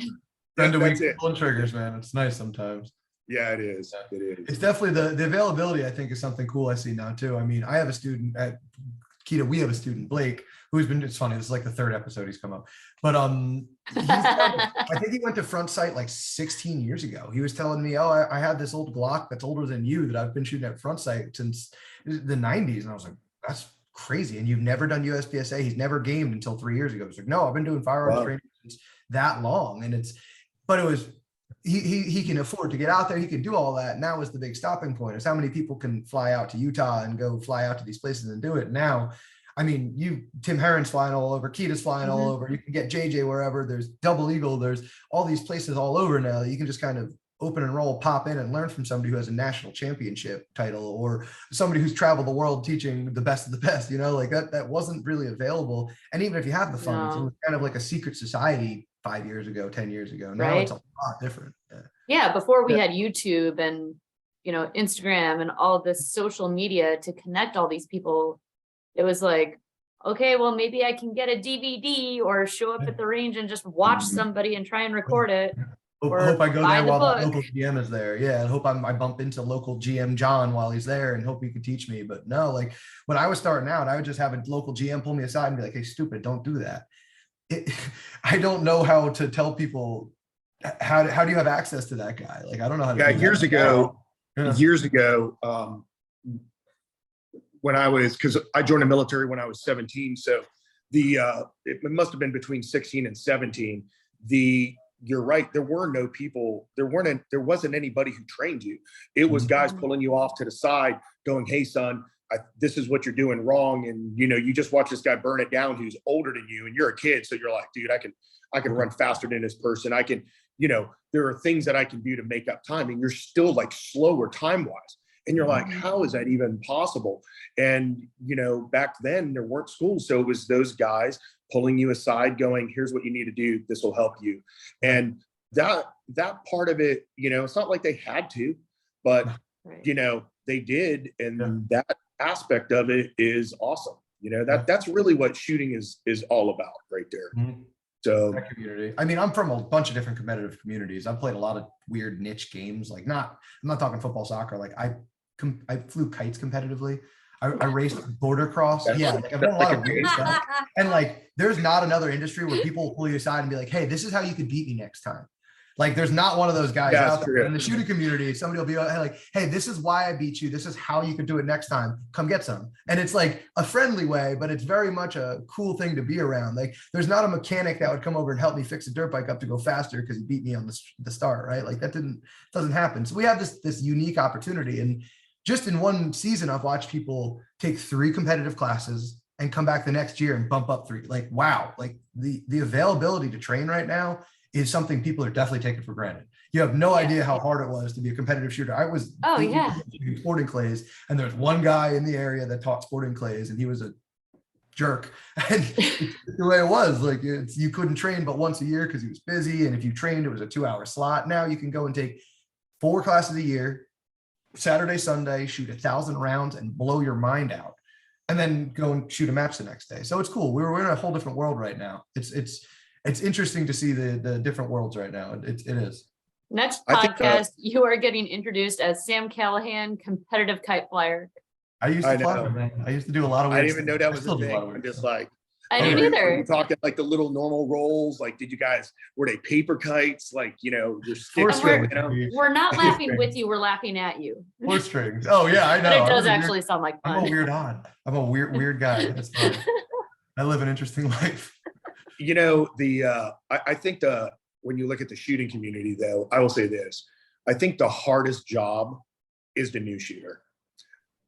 S3: That's it. Pulling triggers, man. It's nice sometimes.
S2: Yeah, it is. It is.
S3: It's definitely the availability, I think, is something cool I see now too. I mean, I have a student at Kita, we have a student, Blake, who's been, it's funny, this is like the third episode he's come up. But I think he went to Front Sight like 16 years ago. He was telling me, oh, I had this old Glock that's older than you that I've been shooting at Front Sight since the 90s. And I was like, that's crazy. And you've never done USPSA. He's never gamed until 3 years ago. He's like, no, I've been doing firearms training since that long. And but it was, he can afford to get out there. He can do all that. Now is the big stopping point is how many people can fly out to Utah and go fly out to these places and do it. Now, I mean, Tim Herron's flying all over, Kita's flying all over. You can get JJ wherever. There's Double Eagle. There's all these places all over now that you can just kind of open and roll, pop in and learn from somebody who has a national championship title or somebody who's traveled the world teaching the best of the best, like that wasn't really available. And even if you have the funds, it was kind of like a secret society 5 years ago, 10 years ago. Now it's a lot different.
S1: Yeah. Before we had YouTube and, Instagram and all this social media to connect all these people, it was like, okay, well, maybe I can get a DVD or show up at the range and just watch somebody and try and record it.
S3: Hope I go there while the local GM is there. Yeah, I hope I bump into local GM John while he's there and hope he could teach me. But no, like when I was starting out, I would just have a local GM pull me aside and be like, hey, stupid, don't do that. I don't know how to tell people how do you have access to that guy? Like, I don't know how to do
S2: years
S3: that.
S2: ago, when I was, because I joined the military when I was 17. So it must have been between 16 and 17. You're right. There were no people. There wasn't anybody who trained you. It was guys pulling you off to the side going, hey son, this is what you're doing wrong. And, you just watch this guy burn it down who's older than you and you're a kid. So you're like, dude, I can run faster than this person. I can, there are things that I can do to make up time. And you're still like slower time-wise. And you're like, how is that even possible? And, back then there weren't schools. So it was those guys pulling you aside going, here's what you need to do. This will help you. And that part of it, it's not like they had to, but, they did. And that aspect of it is awesome. That's really what shooting is all about right there. So
S3: that community. I mean, I'm from a bunch of different competitive communities. I've played a lot of weird niche games. Like I'm not talking football, soccer. Like I flew kites competitively. I raced border cross. Yeah, like I've done a lot of weird stuff. And like, there's not another industry where people will pull you aside and be like, hey, this is how you could beat me next time. Like, there's not one of those guys out there. In the shooting community, somebody will be like, hey, this is why I beat you. This is how you could do it next time. Come get some. And it's like a friendly way, but it's very much a cool thing to be around. Like, there's not a mechanic that would come over and help me fix a dirt bike up to go faster because he beat me on the start, right? Like that doesn't happen. So we have this unique opportunity. And just in one season, I've watched people take 3 competitive classes and come back the next year and bump up 3. Like, wow, like the availability to train right now is something people are definitely taking for granted. You have no idea how hard it was to be a competitive shooter. I was shooting sporting clays, and there's one guy in the area that taught sporting clays, and he was a jerk. And the way it was, like you couldn't train but once a year because he was busy. And if you trained, it was a 2-hour slot. Now you can go and take 4 classes a year, Saturday, Sunday, shoot 1,000 rounds and blow your mind out, and then go and shoot a match the next day. So it's cool. We're in a whole different world right now. It's interesting to see the different worlds right now. It is.
S1: Next
S2: I think,
S1: podcast, you are getting introduced as Sam Callahan, competitive kite flyer.
S3: I used
S2: I
S3: to fly
S2: know.
S3: them, man. I used to do a lot of
S2: I
S3: weird
S2: didn't even know
S3: stuff.
S2: that
S3: I
S2: was
S3: still
S2: a
S3: do a lot
S2: thing.
S3: of weird
S2: I'm just
S3: stuff.
S2: like,
S1: I
S2: are
S1: didn't
S2: you
S1: either.
S2: talking like the little normal rolls? Like, did you guys, were they paper kites? Like, your
S3: Four
S2: sticks,
S3: strings.
S1: We're not
S3: Four
S1: laughing with
S3: strings.
S1: you, we're laughing at you.
S3: 4 strings. Oh yeah, I know.
S1: But it
S3: I'm
S1: does
S3: a weird-
S1: actually sound like
S3: I'm a
S1: fun.
S3: weird odd. I'm a weird guy. That's fine. I live an interesting life.
S2: I think when you look at the shooting community, though, I will say this. I think the hardest job is the new shooter.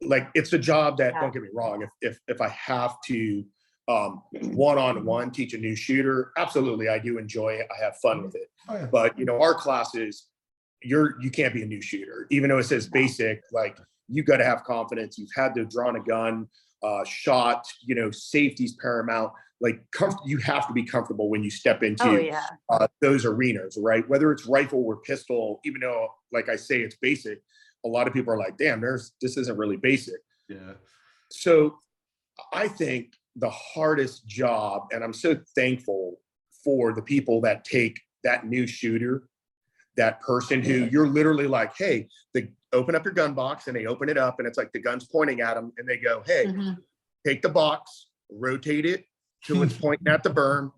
S2: Like, it's a job that, don't get me wrong, if I have to one-on-one teach a new shooter, absolutely, I do enjoy it. I have fun with it.
S3: Oh, yeah.
S2: But our classes, you can't be a new shooter, even though it says basic. Like, you got to have confidence. You've had to draw a gun, shot. Safety's paramount. Like, you have to be comfortable when you step into those arenas, right? Whether it's rifle or pistol, even though, like I say, it's basic. A lot of people are like, damn, this isn't really basic.
S3: Yeah.
S2: So I think the hardest job, and I'm so thankful for the people that take that new shooter, that person who you're literally like, hey, open up your gun box, and they open it up and it's like the gun's pointing at them, and they go, hey, take the box, rotate it till it's pointing at the berm,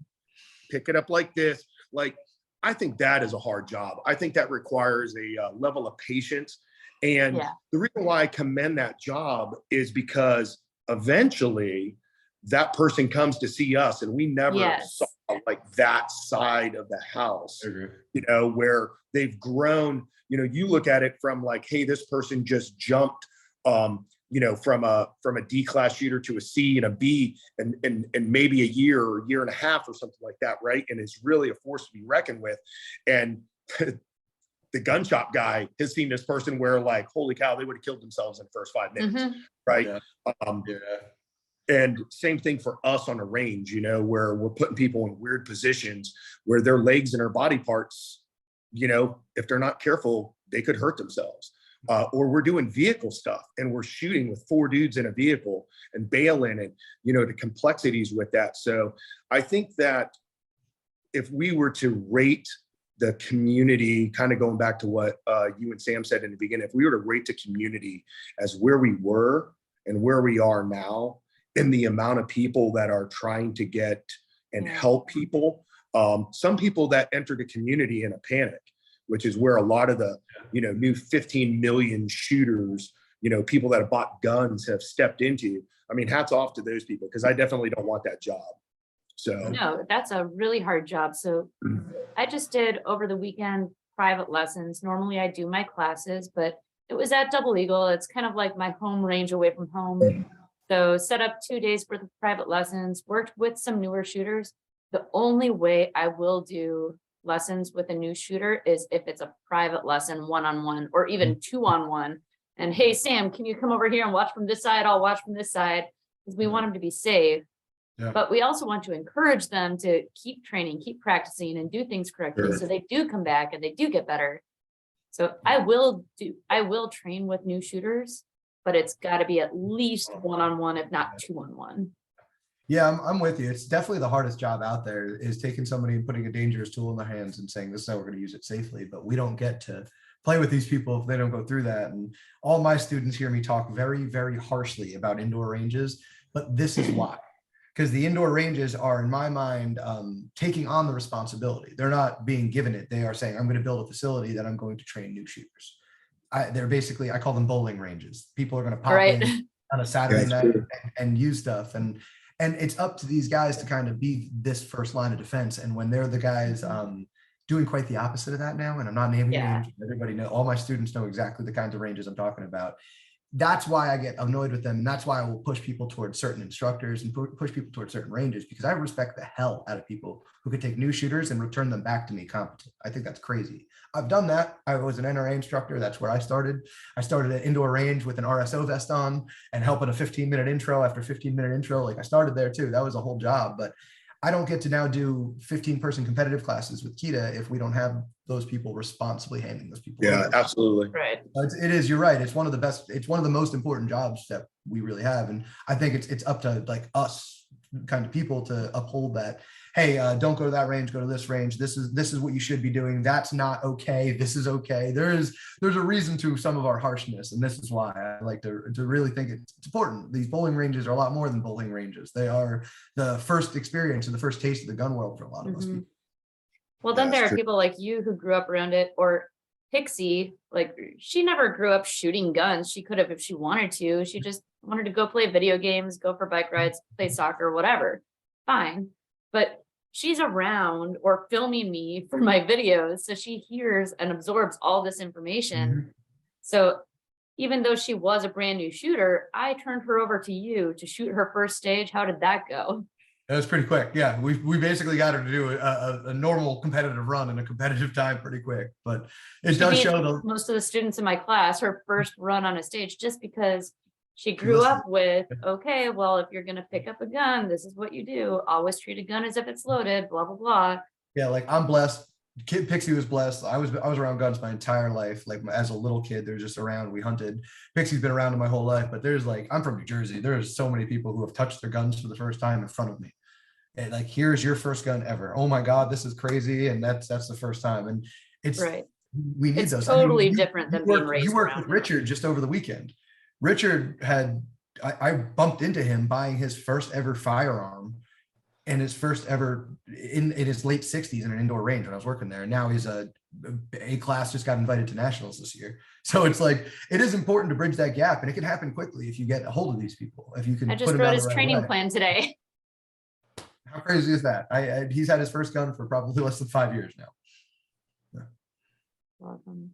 S2: pick it up like this. Like, I think that is a hard job. I think that requires a level of patience. And the reason why I commend that job is because eventually that person comes to see us, and we never saw like that side of the house, where they've grown. You look at it from like, hey, this person just jumped, from a D class shooter to a C and a B, and maybe a year or year and a half or something like that, right? And it's really a force to be reckoned with. And the gun shop guy has seen this person where, like, holy cow, they would have killed themselves in the first 5 minutes, right? And same thing for us on a range, where we're putting people in weird positions where their legs and their body parts, if they're not careful, they could hurt themselves. Or we're doing vehicle stuff and we're shooting with 4 dudes in a vehicle and bailing, and, the complexities with that. So I think that if we were to rate the community, kind of going back to what you and Sam said in the beginning, if we were to rate the community as where we were and where we are now, in the amount of people that are trying to get and help people, some people that enter the community in a panic, which is where a lot of the, new 15 million shooters, people that have bought guns have stepped into. I mean, hats off to those people, because I definitely don't want that job. So
S1: no, that's a really hard job. So I just did over the weekend private lessons. Normally I do my classes, but it was at Double Eagle. It's kind of like my home range away from home. So set up 2 days worth of private lessons, worked with some newer shooters. The only way I will do lessons with a new shooter is if it's a private lesson, one-on-one, or even 2-on-1. And hey, Sam, can you come over here and watch from this side? I'll watch from this side, because we want them to be safe. But we also want to encourage them to keep training, keep practicing, and do things correctly, so they do come back and they do get better. So I will train with new shooters, but it's got to be at least one-on-one, if not 2-on-1.
S3: Yeah, I'm with you. It's definitely the hardest job out there, is taking somebody and putting a dangerous tool in their hands and saying, this is how we're going to use it safely. But we don't get to play with these people if they don't go through that. And all my students hear me talk very, very harshly about indoor ranges, but this is why. Because the indoor ranges are, in my mind, taking on the responsibility. They're not being given it. They are saying, I'm going to build a facility that I'm going to train new shooters. They're basically, I call them bowling ranges. People are going to pop in on a Saturday night and use stuff. And it's up to these guys to kind of be this first line of defense. And when they're the guys doing quite the opposite of that now, and I'm not naming names, everybody know, all my students know exactly the kinds of ranges I'm talking about. that's why I get annoyed with them. And that's why I will push people towards certain instructors and push people towards certain ranges, because I respect the hell out of people who can take new shooters and return them back to me competent. I think that's crazy. I've done that. I was an NRA instructor. That's where I started. I started at indoor range with an RSO vest on and helping a 15-minute intro after 15-minute intro. Like I started there too. That was a whole job, but I don't get to now do 15-person competitive classes with Kita if we don't have those people responsibly handing those people
S2: Yeah,
S3: over.
S2: absolutely.
S1: Right.
S3: It is, you're right. It's one of the best, it's one of the most important jobs that we really have. And I think it's up to like us kind of people to uphold that. Hey, don't go to that range, go to this range. This is what you should be doing. That's not okay. This is okay. There's a reason to some of our harshness. And this is why I like to really think it's important. These bowling ranges are a lot more than bowling ranges. They are the first experience and the first taste of the gun world for a lot of us people.
S1: Well, then
S2: Yeah,
S1: there
S2: that's
S1: are
S2: true.
S1: people like you who grew up around it, or Pixie, like she never grew up shooting guns. She could have if she wanted to. She just wanted to go play video games, go for bike rides, play soccer, whatever. Fine. But she's around or filming me for my videos. So she hears and absorbs all this information. So even though she was a brand new shooter, I turned her over to you to shoot her first stage. How did that go?
S3: That was pretty quick. Yeah, we basically got her to do a normal competitive run in a competitive time pretty quick. But it does show the
S1: most of the students in my class her first run on a stage, just because she grew up with, okay, well, if you're going to pick up a gun, this is what you do. Always treat a gun as if it's loaded, blah, blah, blah.
S3: Yeah, like I'm blessed. Kid Pixie was blessed. I was around guns my entire life. Like as a little kid, they're just around. We hunted. Pixie's been around my whole life, but there's like, I'm from New Jersey. There's so many people who have touched their guns for the first time in front of me. And like, here's your first gun ever. Oh my God, this is crazy. And that's the first time. And it's
S1: right.
S3: We need
S1: it's
S3: those.
S1: Totally different than being raised
S3: You worked
S1: around
S3: with Richard just over the weekend. Richard had, I bumped into him buying his first ever firearm and his first ever in his late 60s in an indoor range when I was working there. And now he's a class, just got invited to nationals this year. So it's like, it is important to bridge that gap, and it can happen quickly if you get a hold of these people. If you can
S1: I just wrote his training plan today.
S3: How crazy is that? He's had his first gun for probably less than 5 years now.
S1: Awesome.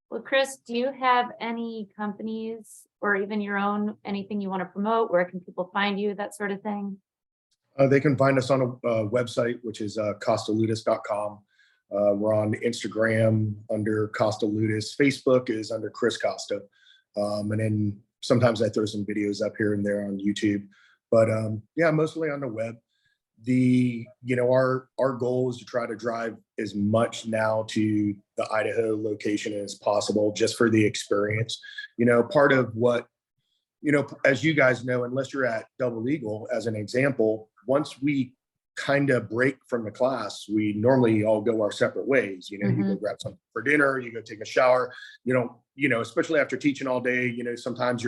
S1: Well, Chris, do you have any companies or even your own, anything you want to promote? Where can people find you, that sort of thing?
S2: They can find us on a website, which is costaludis.com. We're on Instagram under Costa Ludis. Facebook is under Chris Costa. And then sometimes I throw some videos up here and there on YouTube. But yeah, mostly on the web. Our goal is to try to drive as much now to the Idaho location as possible, just for the experience. Part of what, as you guys know, unless you're at Double Eagle, as an example, once we kind of break from the class, we normally all go our separate ways. You go grab something for dinner, you go take a shower, especially after teaching all day, sometimes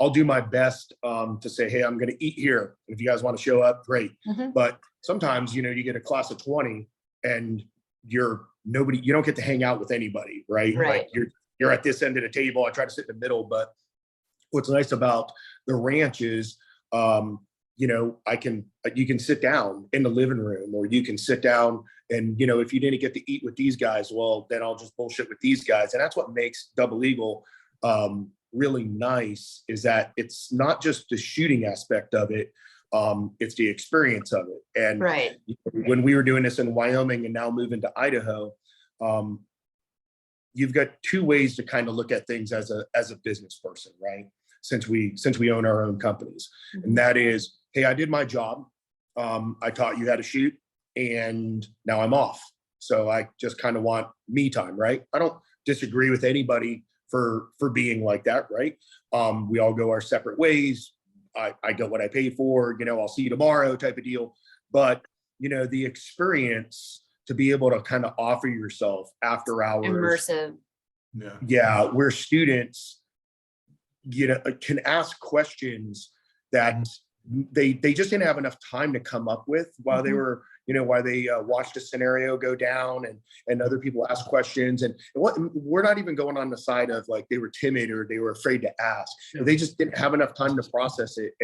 S2: I'll do my best to say, hey, I'm going to eat here. If you guys want to show up, great. But sometimes, you get a class of 20 and you don't get to hang out with anybody, right? Like you're at this end of the table. I try to sit in the middle, but what's nice about the ranch is, you can sit down in the living room, or you can sit down and, if you didn't get to eat with these guys, well, then I'll just bullshit with these guys. And that's what makes Double Eagle really nice, is that it's not just the shooting aspect of it. It's the experience of it. And when we were doing this in Wyoming and now moving to Idaho, you've got two ways to kind of look at things as a business person, right? Since we own our own companies. And that is, hey, I did my job. I taught you how to shoot, and now I'm off. So I just kind of want me time, right? I don't disagree with anybody for being like that, right? We all go our separate ways. I get what I pay for, I'll see you tomorrow type of deal. But, the experience to be able to kind of offer yourself after hours.
S1: Immersive.
S2: Yeah, where students, can ask questions that they just didn't have enough time to come up with while they were, while they watched a scenario go down, and other people ask questions. And we're not even going on the side of like they were timid or they were afraid to ask. They just didn't have enough time to process it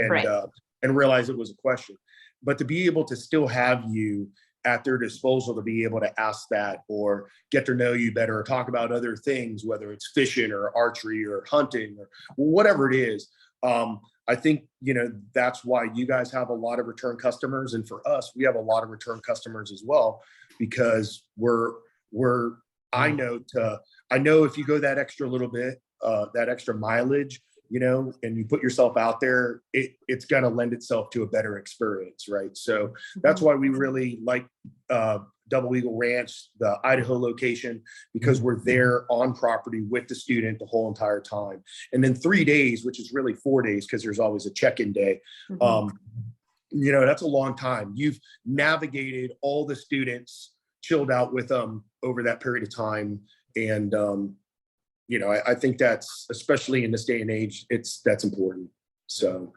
S2: and realize it was a question. But to be able to still have you at their disposal to be able to ask that or get to know you better or talk about other things, whether it's fishing or archery or hunting or whatever it is. I think, that's why you guys have a lot of return customers. And for us, we have a lot of return customers as well, because I know if you go that extra little bit, that extra mileage, and you put yourself out there, it's going to lend itself to a better experience. Right. So that's why we really like Double Eagle Ranch, the Idaho location, because we're there on property with the student the whole entire time. And then 3 days, which is really 4 days, because there's always a check-in day. That's a long time. You've navigated all the students, chilled out with them over that period of time. And, I think that's, especially in this day and age, that's important. So.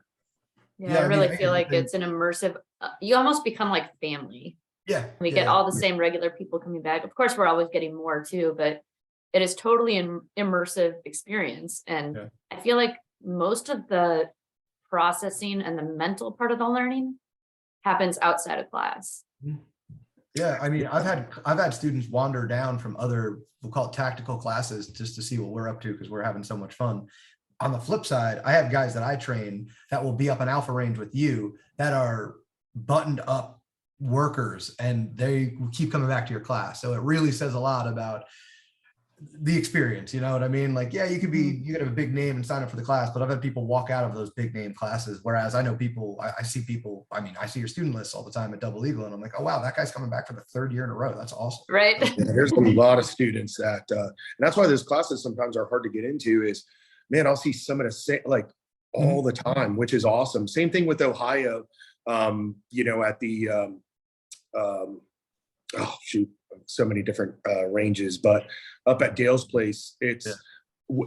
S1: Yeah, I really feel like it's an immersive, you almost become like family.
S3: Yeah.
S1: We get all the same regular people coming back. Of course, we're always getting more too, but it is totally an immersive experience. And I feel like most of the processing and the mental part of the learning happens outside of class.
S3: Yeah, I mean, I've had students wander down from other, we'll call it tactical classes, just to see what we're up to, because we're having so much fun. On the flip side, I have guys that I train that will be up an alpha range with you that are buttoned up workers, and they keep coming back to your class. So it really says a lot about the experience. You know what I mean? Like, yeah, you could have a big name and sign up for the class, but I've had people walk out of those big name classes. Whereas I know people, I see people, I see your student lists all the time at Double Eagle, and I'm like, oh, wow, that guy's coming back for the 3rd year in a row. That's awesome.
S1: Right.
S2: There's a lot of students that, and that's why those classes sometimes are hard to get into is, man, I'll see some of the same, like all the time, which is awesome. Same thing with Ohio, at the, so many different ranges, but up at Dale's place, it's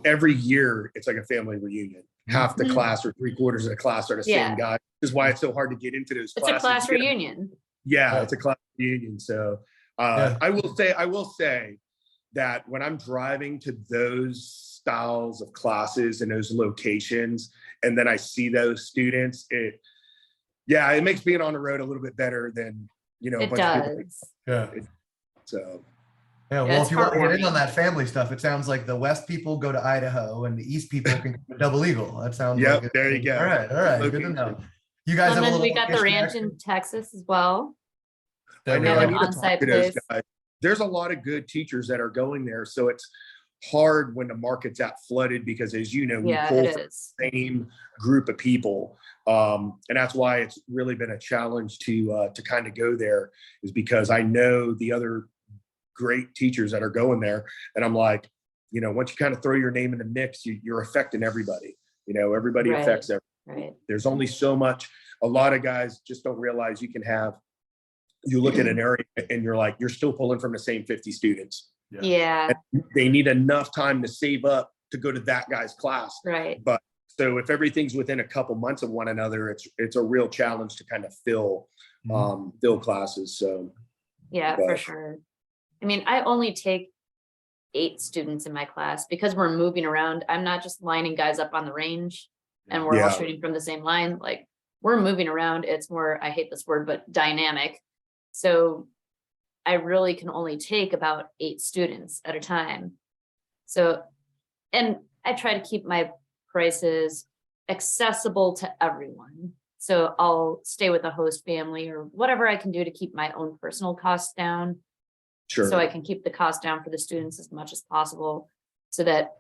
S2: every year it's like a family reunion. Half the class or 3/4 of the class are the same guy. This is why it's so hard to get into those classes.
S1: It's a class reunion.
S2: Yeah, it's a class reunion. So I will say that when I'm driving to those styles of classes and those locations, and then I see those students, it makes being on the road a little bit better than,
S1: it does.
S2: So.
S3: Yeah, well, if you want to get in on that family stuff, it sounds like the West people go to Idaho and the East people can go to Double Eagle. That sounds like
S2: there you go.
S3: All right, good to know. You guys have a little.
S1: We got the ranch in Texas as well.
S2: I know. I need to
S1: On-site
S2: talk to those
S1: place.
S2: guys. There's a lot of good teachers that are going there, so it's hard when the market's that flooded because, as you know, we pull from the same group of people, and that's why it's really been a challenge to kind of go there, is because I know the other great teachers that are going there, and I'm like, once you kind of throw your name in the mix, you're affecting everybody. Everybody affects everybody.
S1: Right.
S2: There's only so much. A lot of guys just don't realize you look at an area and you're like, you're still pulling from the same 50 students.
S1: Yeah.
S2: And they need enough time to save up to go to that guy's class.
S1: Right.
S2: But so if everything's within a couple months of one another, it's a real challenge to kind of fill classes. So
S1: for sure. I mean, I only take 8 students in my class because we're moving around. I'm not just lining guys up on the range and we're all shooting from the same line. Like, we're moving around. It's more, I hate this word, but dynamic. So I really can only take about 8 students at a time. So, and I try to keep my prices accessible to everyone. So I'll stay with a host family or whatever I can do to keep my own personal costs down.
S2: Sure.
S1: So I can keep the cost down for the students as much as possible so that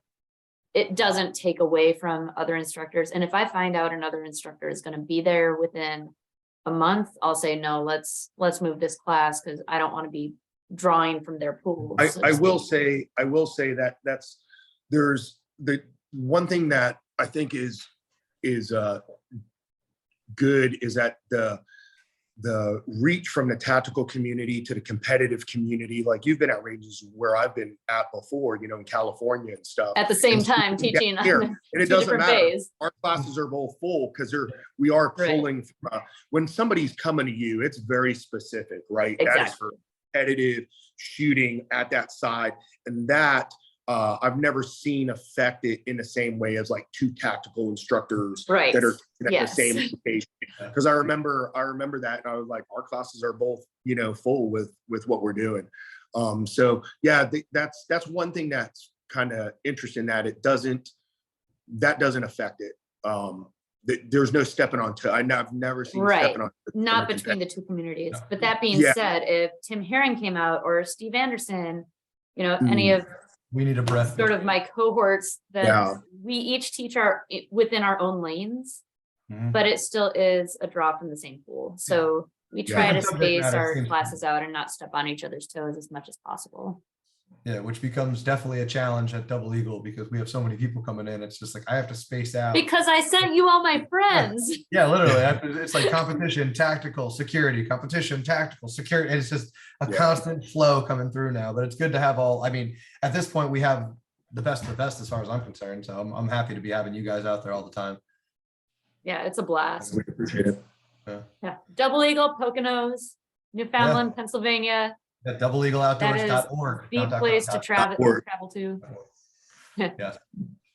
S1: it doesn't take away from other instructors. And if I find out another instructor is going to be there within a month, I'll say, no, let's move this class because I don't want to be drawing from their pool.
S2: I will say that there's the one thing that I think is good is that the reach from the tactical community to the competitive community, like you've been at ranges where I've been at before, in California and stuff.
S1: At the same time, teaching
S2: here,
S1: on
S2: and it doesn't matter. Days. Our classes are both full because we are pulling. When somebody's coming to you, it's very specific, right?
S1: Exactly.
S2: That is for competitive shooting at that side, and that I've never seen affected in the same way as like two tactical instructors
S1: Right.
S2: that are at
S1: Yes.
S2: the same location. Because I remember that, and I was like, our classes are both, you know, full with what we're doing. So yeah, that's one thing that's kind of interesting, that doesn't affect it. There's no stepping on toe. I've never seen
S1: Right.
S2: stepping on toe.
S1: Not between the two communities.
S3: No.
S1: But that being
S2: Yeah.
S1: said, if Tim Herring came out or Steve Anderson, you know,
S2: Mm.
S1: any of
S3: We need a breath.
S1: sort of my cohorts, that
S2: Yeah.
S1: we each teach within our own lanes,
S3: Mhm.
S1: but it still is a draw from the same pool. So we try
S3: Yeah.
S1: to
S3: Subject
S1: space
S3: matter
S1: our
S3: seems-
S1: classes out and not step on each other's toes as much as possible.
S3: Yeah, which becomes definitely a challenge at Double Eagle because we have so many people coming in. It's just like I have to space out.
S1: Because I sent you all my friends.
S3: Yeah, literally. It's like competition, tactical, security, competition, tactical, security. And it's just a
S2: Yeah.
S3: constant flow coming through now. But it's good to have all. I mean, at this point, we have the best of the best as far as I'm concerned. So I'm happy to be having you guys out there all the time.
S1: Yeah, it's a blast.
S2: We appreciate it.
S1: Yeah. Double Eagle, Poconos, Newfoundland, Pennsylvania,
S3: At doubleeagleoutdoors.org.
S1: the place to travel
S2: .org.
S1: to.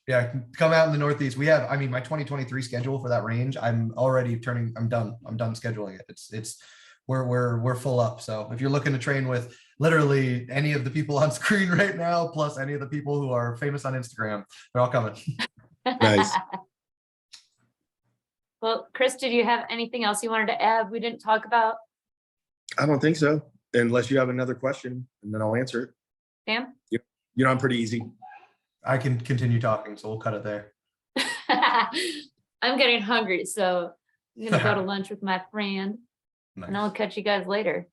S3: Yeah, come out in the Northeast. We have, I mean, my 2023 schedule for that range. I'm done. I'm done scheduling it. We're full up. So if you're looking to train with literally any of the people on screen right now, plus any of the people who are famous on Instagram, they're all coming.
S2: Nice.
S1: Well, Chris, did you have anything else you wanted to add we didn't talk about?
S2: I don't think so, unless you have another question, and then I'll answer it.
S1: Sam?
S2: You know, I'm pretty easy.
S3: I can continue talking, so we'll cut it there.
S1: I'm getting hungry, so I'm gonna go to lunch with my friend,
S3: Nice.
S1: and I'll catch you guys later.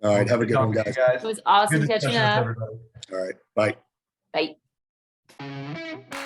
S2: All right, have a good one,
S3: Talking to
S2: guys.
S1: It was awesome
S3: Good
S1: catching
S3: discussion with
S1: up.
S3: everybody.
S2: All right, bye.
S1: Bye.